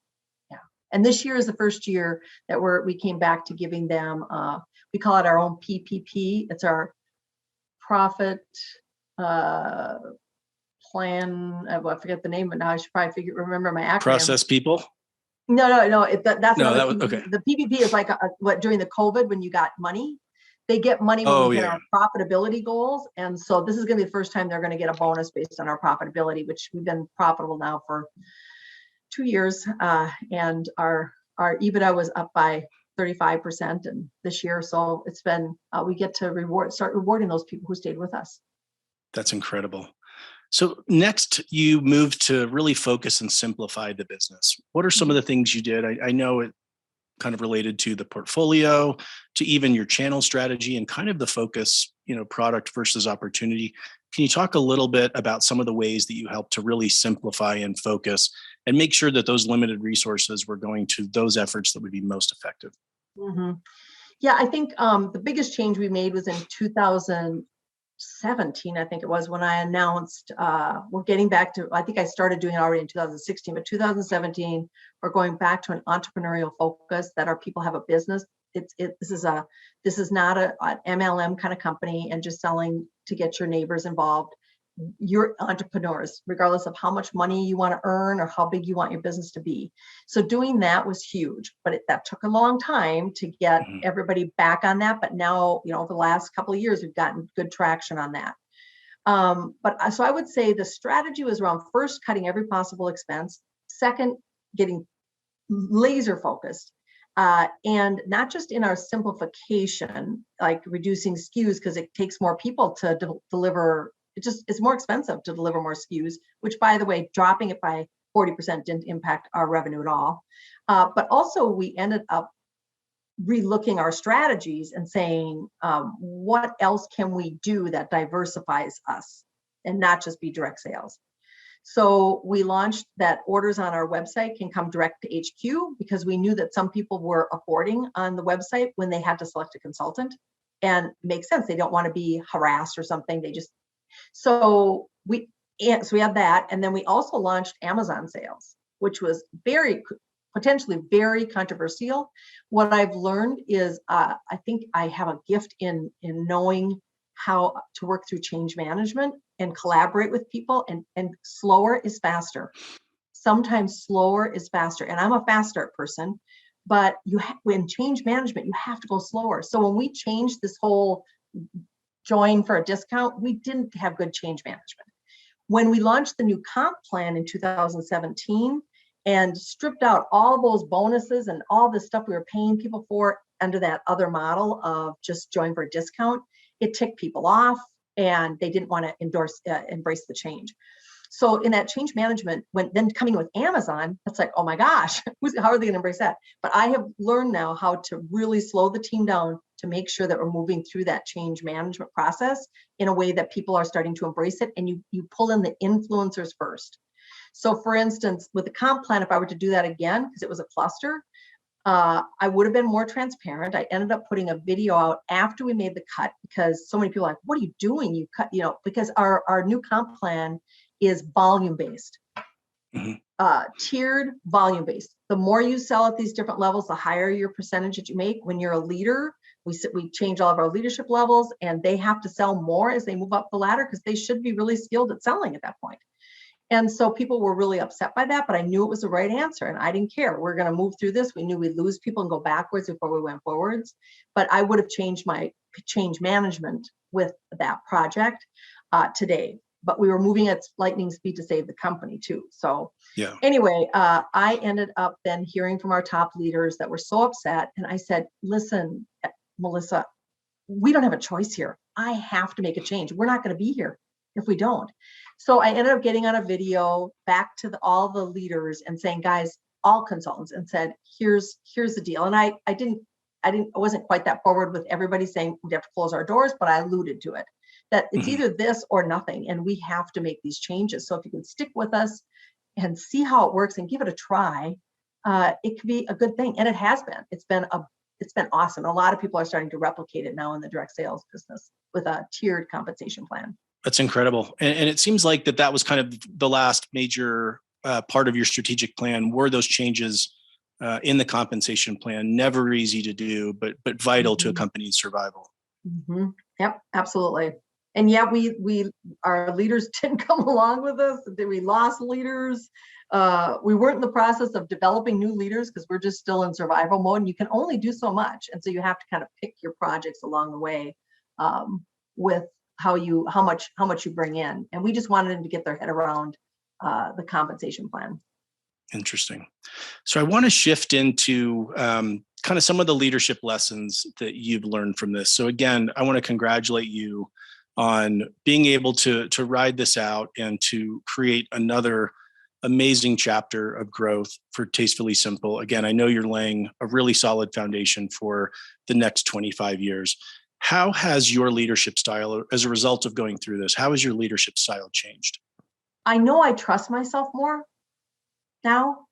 Yeah. And this year is the first year that we came back to giving them, we call it our own PPP. It's our profit plan. I forget the name, but now I should probably remember my acronym. Process people. No. That's no, another that was, okay. The PPP is like what during the COVID, when you got money, they get money when we hit our profitability goals. And so this is going to be the first time they're going to get a bonus based on our profitability, which we've been profitable now for 2 years. And our EBITDA was up by 35% and this year. So it's been, we get to start rewarding those people who stayed with us. That's incredible. So next, you moved to really focus and simplify the business. What are some of the things you did? I know it kind of related to the portfolio, to even your channel strategy, and kind of the focus, product versus opportunity. Can you talk a little bit about some of the ways that you helped to really simplify and focus and make sure that those limited resources were going to those efforts that would be most effective? Mm-hmm. Yeah, I think the biggest change we made was in 2017, I think it was, when I announced we're getting back to, I think I started doing it already in 2016, but 2017, we're going back to an entrepreneurial focus, that our people have a business. This is not an MLM kind of company and just selling to get your neighbors involved. You're entrepreneurs, regardless of how much money you want to earn or how big you want your business to be. So doing that was huge, but that took a long time to get everybody back on that. But now, over the last couple of years, we've gotten good traction on that. So I would say the strategy was around, first, cutting every possible expense. Second, getting laser focused. And not just in our simplification, like reducing SKUs, because it takes more people to deliver. It's more expensive to deliver more SKUs, which, by the way, dropping it by 40% didn't impact our revenue at all. But also we ended up relooking our strategies and saying, what else can we do that diversifies us and not just be direct sales? So we launched that orders on our website can come direct to HQ, because we knew that some people were aborting on the website when they had to select a consultant. And it makes sense. They don't want to be harassed or something. So we had that. And then we also launched Amazon sales, which was potentially very controversial. What I've learned is I think I have a gift in knowing how to work through change management and collaborate with people, and slower is faster. Sometimes slower is faster. And I'm a fast start person, but when change management, you have to go slower. So when we changed this whole join for a discount, we didn't have good change management. When we launched the new comp plan in 2017 and stripped out all those bonuses and all the stuff we were paying people for under that other model of just join for a discount, it ticked people off and they didn't want to embrace the change. So in that change management, then coming with Amazon, it's like, oh my gosh, how are they going to embrace that? But I have learned now how to really slow the team down to make sure that we're moving through that change management process in a way that people are starting to embrace it. And you pull in the influencers first. So for instance, with the comp plan, if I were to do that again, because it was a cluster, I would have been more transparent. I ended up putting a video out after we made the cut, because so many people are like, what are you doing? You cut, because our new comp plan is volume based, tiered volume based. The more you sell at these different levels, the higher your percentage that you make. When you're a leader, we change all of our leadership levels, and they have to sell more as they move up the ladder, because they should be really skilled at selling at that point. And so people were really upset by that, but I knew it was the right answer and I didn't care. We're going to move through this. We knew we'd lose people and go backwards before we went forwards. But I would have changed my change management with that project today. But we were moving at lightning speed to save the company too. So anyway, I ended up then hearing from our top leaders that were so upset. And I said, listen, Melissa, we don't have a choice here. I have to make a change. We're not going to be here if we don't. So I ended up getting on a video back to all the leaders and saying, guys, all consultants, and said, here's the deal. And I wasn't quite that forward with everybody saying we have to close our doors, but I alluded to it, that it's either this or nothing. And we have to make these changes. So if you can stick with us and see how it works and give it a try, it could be a good thing. And it has been. It's been awesome. A lot of people are starting to replicate it now in the direct sales business with a tiered compensation plan. That's incredible. And it seems like that was kind of the last major part of your strategic plan, were those changes in the compensation plan. Never easy to do, but vital to a company's survival. Mm-hmm. Yep, absolutely. And yeah, our leaders didn't come along with us. We lost leaders. We weren't in the process of developing new leaders because we're just still in survival mode. And you can only do so much. And so you have to kind of pick your projects along the way with how much you bring in. And we just wanted them to get their head around the compensation plan. Interesting. So I want to shift into kind of some of the leadership lessons that you've learned from this. So again, I want to congratulate you on being able to ride this out and to create another amazing chapter of growth for Tastefully Simple. Again, I know you're laying a really solid foundation for the next 25 years. How has your leadership style, as a result of going through this, how has your leadership style changed? I know I trust myself more now.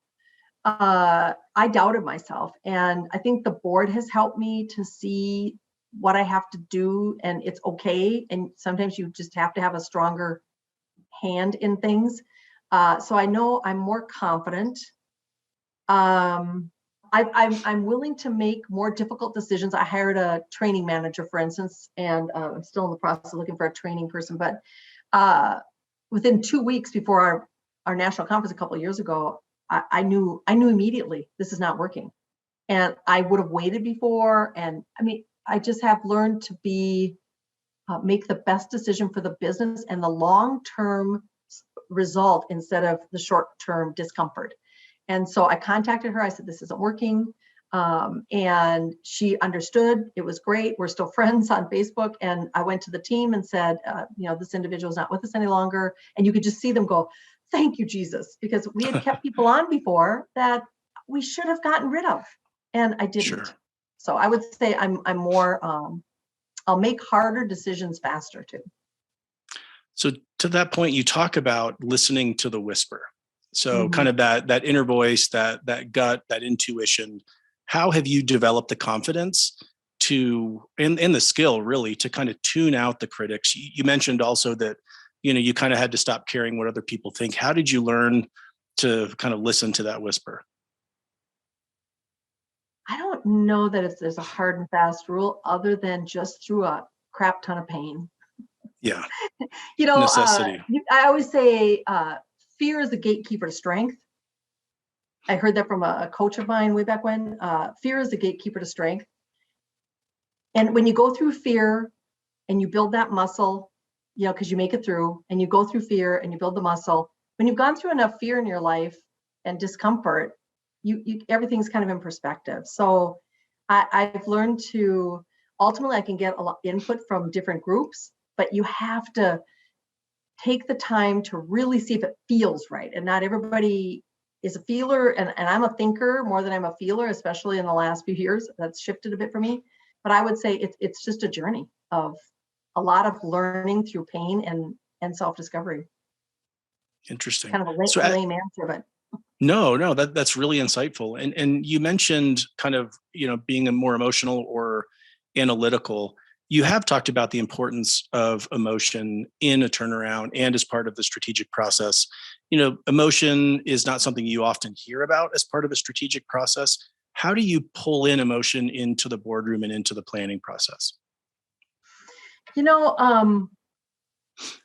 I doubted myself, and I think the board has helped me to see what I have to do, and it's okay. And sometimes you just have to have a stronger hand in things. So I know I'm more confident. I'm willing to make more difficult decisions. I hired a training manager, for instance, and I'm still in the process of looking for a training person. But within 2 weeks before our national conference a couple of years ago, I knew immediately this is not working, and I would have waited before. And I mean, I just have learned to make the best decision for the business and the long-term result instead of the short-term discomfort. And so I contacted her. I said, this isn't working. And she understood. It was great. We're still friends on Facebook. And I went to the team and said, this individual is not with us any longer. And you could just see them go, thank you, Jesus, because we had kept people on before that we should have gotten rid of, and I didn't. Sure. So I would say I'm more, I'll make harder decisions faster too. So to that point, you talk about listening to the whisper. So kind of that inner voice, that gut, that intuition. How have you developed the confidence to, and the skill really, to kind of tune out the critics? You mentioned also that, you kind of had to stop caring what other people think. How did you learn to kind of listen to that whisper? I don't know that there's a hard and fast rule other than just through a crap ton of pain. Yeah. Necessity. I always say fear is the gatekeeper to strength. I heard that from a coach of mine way back when. Fear is the gatekeeper to strength. And when you go through fear and you build that muscle, because you make it through, and you go through fear and you build the muscle, when you've gone through enough fear in your life and discomfort, you everything's kind of in perspective. So I've learned to, ultimately I can get a lot of input from different groups, but you have to take the time to really see if it feels right. And not everybody is a feeler, and I'm a thinker more than I'm a feeler, especially in the last few years. That's shifted a bit for me. But I would say it's just a journey of a lot of learning through pain and self-discovery. Interesting. Kind of a lame answer, but no, that's really insightful. And you mentioned kind of, being a more emotional or analytical. You have talked about the importance of emotion in a turnaround and as part of the strategic process. Emotion is not something you often hear about as part of a strategic process. How do you pull in emotion into the boardroom and into the planning process? I don't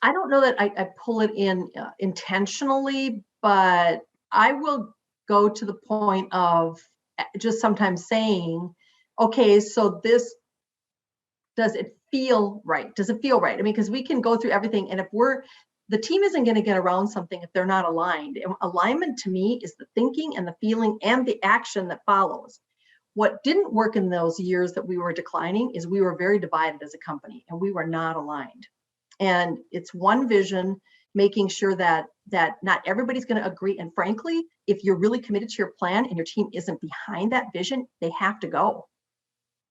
know that I pull it in intentionally, but I will go to the point of just sometimes saying, okay, so does it feel right? Does it feel right? I mean, because we can go through everything, and if the team isn't going to get around something if they're not aligned. And alignment to me is the thinking and the feeling and the action that follows. What didn't work in those years that we were declining is we were very divided as a company and we were not aligned. And it's one vision, making sure that not everybody's going to agree. And frankly, if you're really committed to your plan and your team isn't behind that vision, they have to go.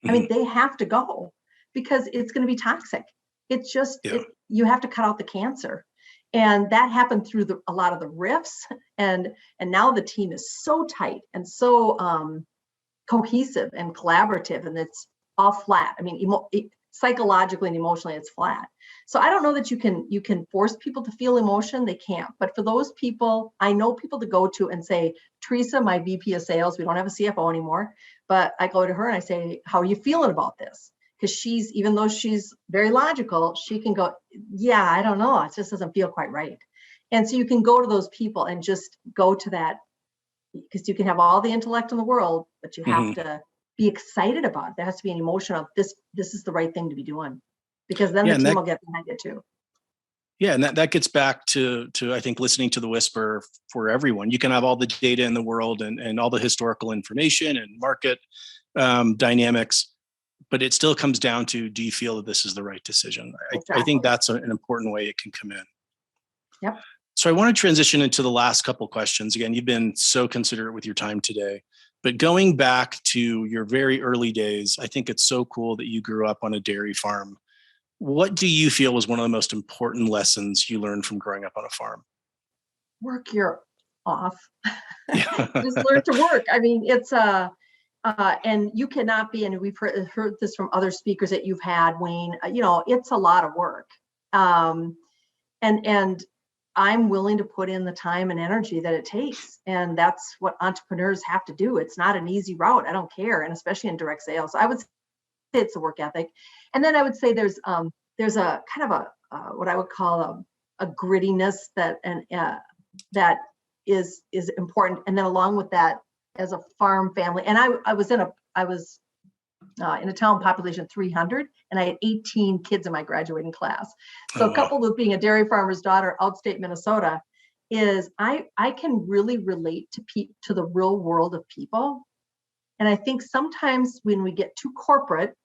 I mean, they have to go because it's going to be toxic. It's just, you have to cut out the cancer. And that happened through a lot of the rifts. And now the team is so tight and so cohesive and collaborative, and it's all flat. I mean, psychologically and emotionally, it's flat. So I don't know that you can force people to feel emotion. They can't. But for those people, I know people to go to and say, Teresa, my VP of sales, we don't have a CFO anymore, but I go to her and I say, how are you feeling about this? Because even though she's very logical, she can go, yeah, I don't know. It just doesn't feel quite right. And so you can go to those people and just go to that, because you can have all the intellect in the world, but you have to be excited about it. There has to be an emotion of this is the right thing to be doing, because then the team will get behind it too. Yeah, and that gets back to I think listening to the whisper for everyone. You can have all the data in the world and all the historical information and market dynamics, but it still comes down to, do you feel that this is the right decision? Exactly. I think that's an important way it can come in. Yep. So I want to transition into the last couple questions. Again, you've been so considerate with your time today, but going back to your very early days, I think it's so cool that you grew up on a dairy farm. What do you feel was one of the most important lessons you learned from growing up on a farm? Work your off. Just learn to work. I mean, it's and you cannot be, and we've heard this from other speakers that you've had, Wayne, it's a lot of work. And I'm willing to put in the time and energy that it takes. And that's what entrepreneurs have to do. It's not an easy route. I don't care. And especially in direct sales. So I would say it's a work ethic. And then I would say there's a kind of a what I would call a grittiness that is important. And then along with that, as a farm family, and I was in a town population of 300, and I had 18 kids in my graduating class. So coupled with being a dairy farmer's daughter, outstate Minnesota, is I can really relate to the real world of people. And I think sometimes when we get too corporate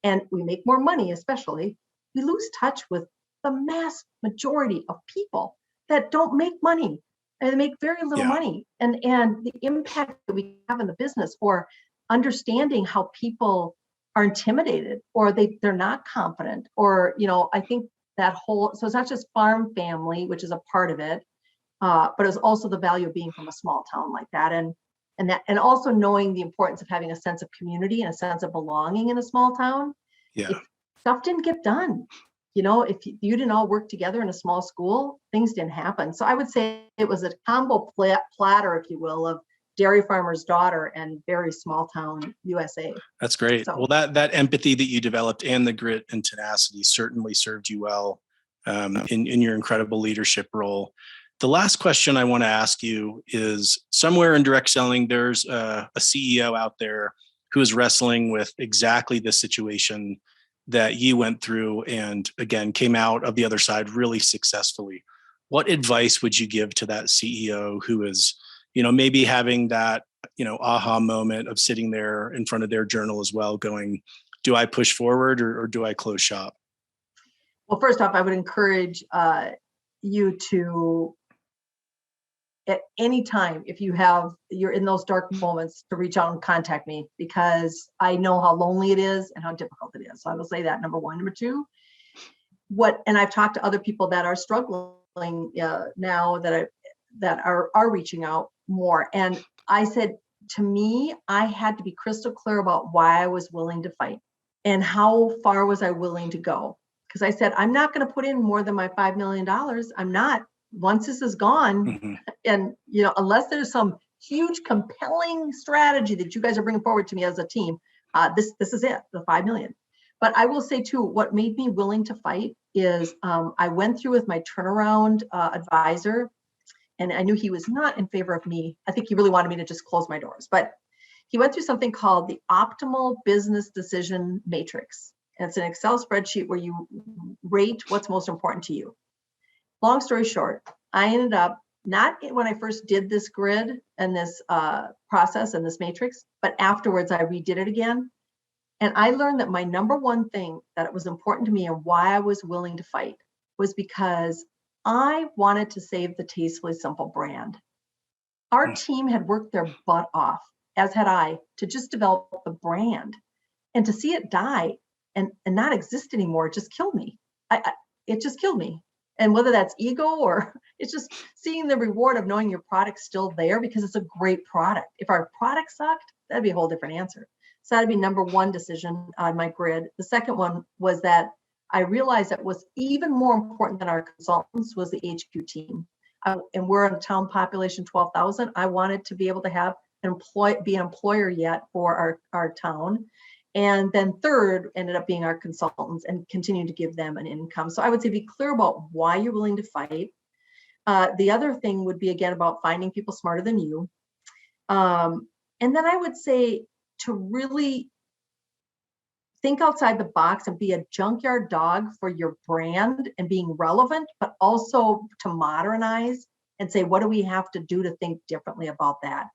and we make more money, especially, we lose touch with the mass majority of people that don't make money, and they make very little money. And the impact that we have in the business, or understanding how people are intimidated, or they're not confident, or, I think that whole, so it's not just farm family, which is a part of it, but it's also the value of being from a small town like that. And also knowing the importance of having a sense of community and a sense of belonging in a small town. If stuff didn't get done, if you didn't all work together in a small school, things didn't happen. So I would say it was a combo platter, if you will, of dairy farmer's daughter and very small town USA. That's great. So, well, that empathy that you developed and the grit and tenacity certainly served you well in your incredible leadership role. The last question I want to ask you is, somewhere in direct selling, there's a CEO out there who is wrestling with exactly the situation that you went through and, again, came out of the other side really successfully. What advice would you give to that CEO who is, maybe having that, aha moment of sitting there in front of their journal as well, going, do I push forward or do I close shop? Well, first off, I would encourage you to, at any time, if you're in those dark moments, to reach out and contact me, because I know how lonely it is and how difficult it is. So I will say that, number one. Number two, and I've talked to other people that are struggling now that are reaching out more. And I said, to me, I had to be crystal clear about why I was willing to fight and how far was I willing to go. Because I said, I'm not going to put in more than my $5 million. I'm not. Once this is gone, and unless there's some huge compelling strategy that you guys are bringing forward to me as a team, this is it, the 5 million. But I will say too, what made me willing to fight is I went through with my turnaround advisor, and I knew he was not in favor of me. I think he really wanted me to just close my doors, but he went through something called the Optimal Business Decision Matrix. And it's an Excel spreadsheet where you rate what's most important to you. Long story short, I ended up, not when I first did this grid and this process and this matrix, but afterwards I redid it again. And I learned that my number one thing that it was important to me and why I was willing to fight was because I wanted to save the Tastefully Simple brand. Our team had worked their butt off, as had I, to just develop the brand. And to see it die and not exist anymore just killed me. It just killed me. And whether that's ego or it's just seeing the reward of knowing your product's still there, because it's a great product. If our product sucked, that'd be a whole different answer. So that'd be number one decision on my grid. The second one was that I realized that was even more important than our consultants was the HQ team. And we're in a town population 12,000. I wanted to be able to have be an employer yet for our town. And then third ended up being our consultants and continue to give them an income. So I would say be clear about why you're willing to fight. The other thing would be, again, about finding people smarter than you. And then I would say to really think outside the box and be a junkyard dog for your brand and being relevant, but also to modernize and say, what do we have to do to think differently about that?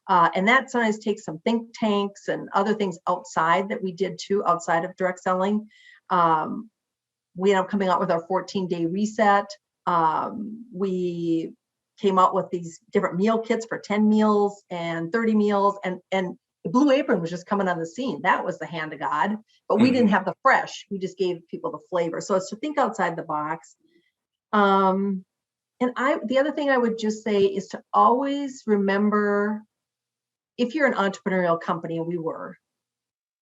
And that sometimes takes some think tanks and other things outside that we did too, outside of direct selling. We ended up coming out with our 14-day reset. We came out with these different meal kits for 10 meals and 30 meals. And the Blue Apron was just coming on the scene. That was the hand of God. But we didn't have the fresh. We just gave people the flavor. So it's to think outside the box. And the other thing I would just say is to always remember, if you're an entrepreneurial company, and we were,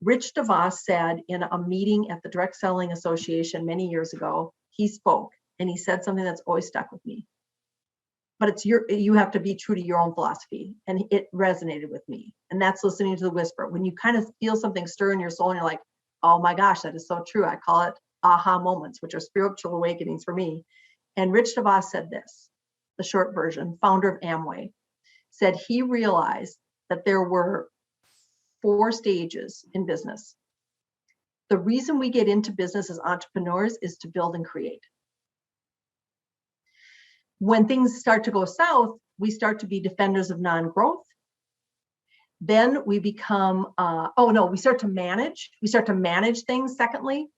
Rich DeVos said in a meeting at the Direct Selling Association many years ago, he spoke and he said something that's always stuck with me. But you have to be true to your own philosophy. And it resonated with me. And that's listening to the whisper. When you kind of feel something stir in your soul and you're like, oh my gosh, that is so true. I call it aha moments, which are spiritual awakenings for me. And Rich DeVos said this, the short version, founder of Amway, said he realized that there were 4 stages in business. The reason we get into business as entrepreneurs is to build and create. When things start to go south, we start to be defenders of non-growth. Then we become, we start to manage. We start to manage things, secondly,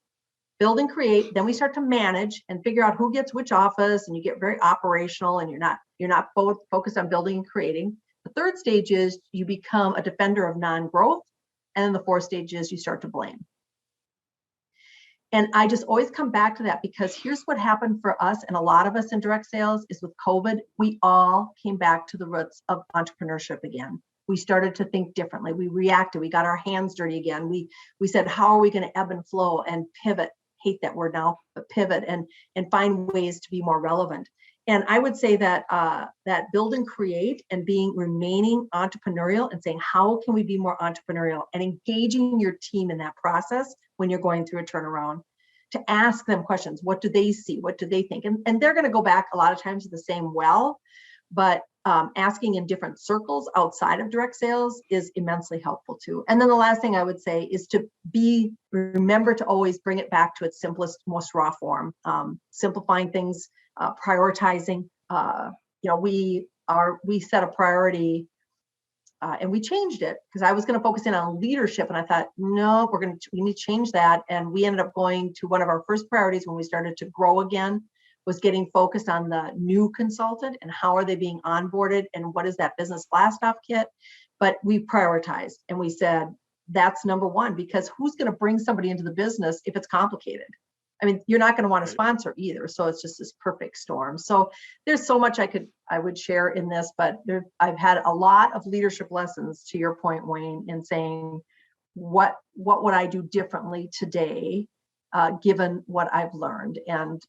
build and create. Then we start to manage and figure out who gets which office, and you get very operational, and you're not You're not both focused on building and creating. The third stage is you become a defender of non-growth. And then the fourth stage is you start to blame. And I just always come back to that, because here's what happened for us and a lot of us in direct sales is with COVID, we all came back to the roots of entrepreneurship again. We started to think differently. We reacted. We got our hands dirty again. We said, how are we going to ebb and flow and pivot? Hate that word now, but pivot and find ways to be more relevant. And I would say that that build and create and remaining entrepreneurial and saying, how can we be more entrepreneurial, and engaging your team in that process when you're going through a turnaround, to ask them questions. What do they see? What do they think? And they're going to go back a lot of times to the same well, but asking in different circles outside of direct sales is immensely helpful too. And then the last thing I would say is to remember to always bring it back to its simplest, most raw form, simplifying things, prioritizing. We set a priority and we changed it, because I was going to focus in on leadership, and I thought, no, we need to change that. And we ended up going to one of our first priorities when we started to grow again, was getting focused on the new consultant and how are they being onboarded and what is that business blast off kit. But we prioritized and we said, that's number one, because who's going to bring somebody into the business if it's complicated? I mean, you're not going to want to sponsor either. So it's just this perfect storm. So there's so much I would share in this, but I've had a lot of leadership lessons, to your point, Wayne, in saying, what would I do differently today, given what I've learned? And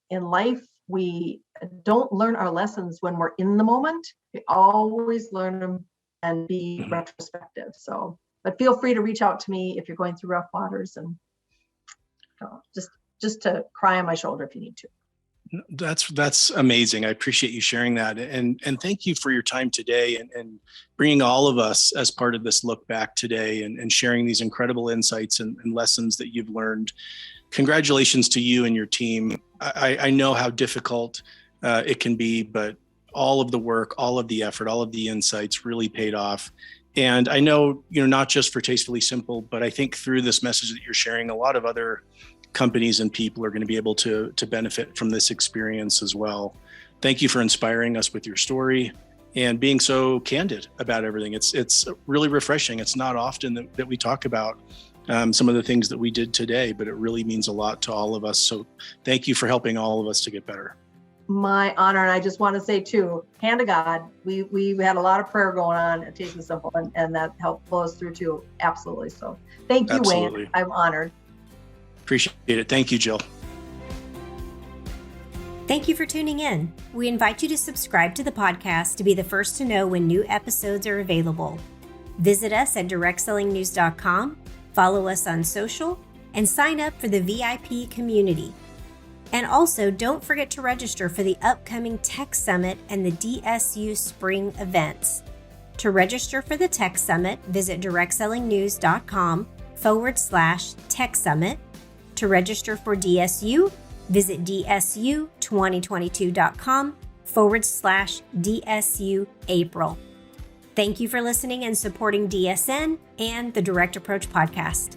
in life, we don't learn our lessons when we're in the moment. We always learn them and be retrospective. So, but feel free to reach out to me if you're going through rough waters, and just to cry on my shoulder if you need to. That's amazing. I appreciate you sharing that. And thank you for your time today and bringing all of us as part of this look back today and sharing these incredible insights and lessons that you've learned. Congratulations to you and your team. I know how difficult it can be, but all of the work, all of the effort, all of the insights really paid off. And I know, not just for Tastefully Simple, but I think through this message that you're sharing, a lot of other companies and people are going to be able to benefit from this experience as well. Thank you for inspiring us with your story and being so candid about everything. It's really refreshing. It's not often that we talk about some of the things that we did today, but it really means a lot to all of us. So thank you for helping all of us to get better. My honor. And I just want to say too, hand to God, we had a lot of prayer going on at Tastefully Simple, and that helped flow us through too. Absolutely. So thank you, Absolutely. Wayne. I'm honored. Appreciate it. Thank you, Jill. Thank you for tuning in. We invite you to subscribe to the podcast to be the first to know when new episodes are available. Visit us at directsellingnews.com, follow us on social, and sign up for the VIP community. And also, don't forget to register for the upcoming Tech Summit and the DSU Spring events. To register for the Tech Summit, visit directsellingnews.com/Tech Summit. To register for DSU, visit dsu2022.com/DSU April. Thank you for listening and supporting DSN and the Direct Approach podcast.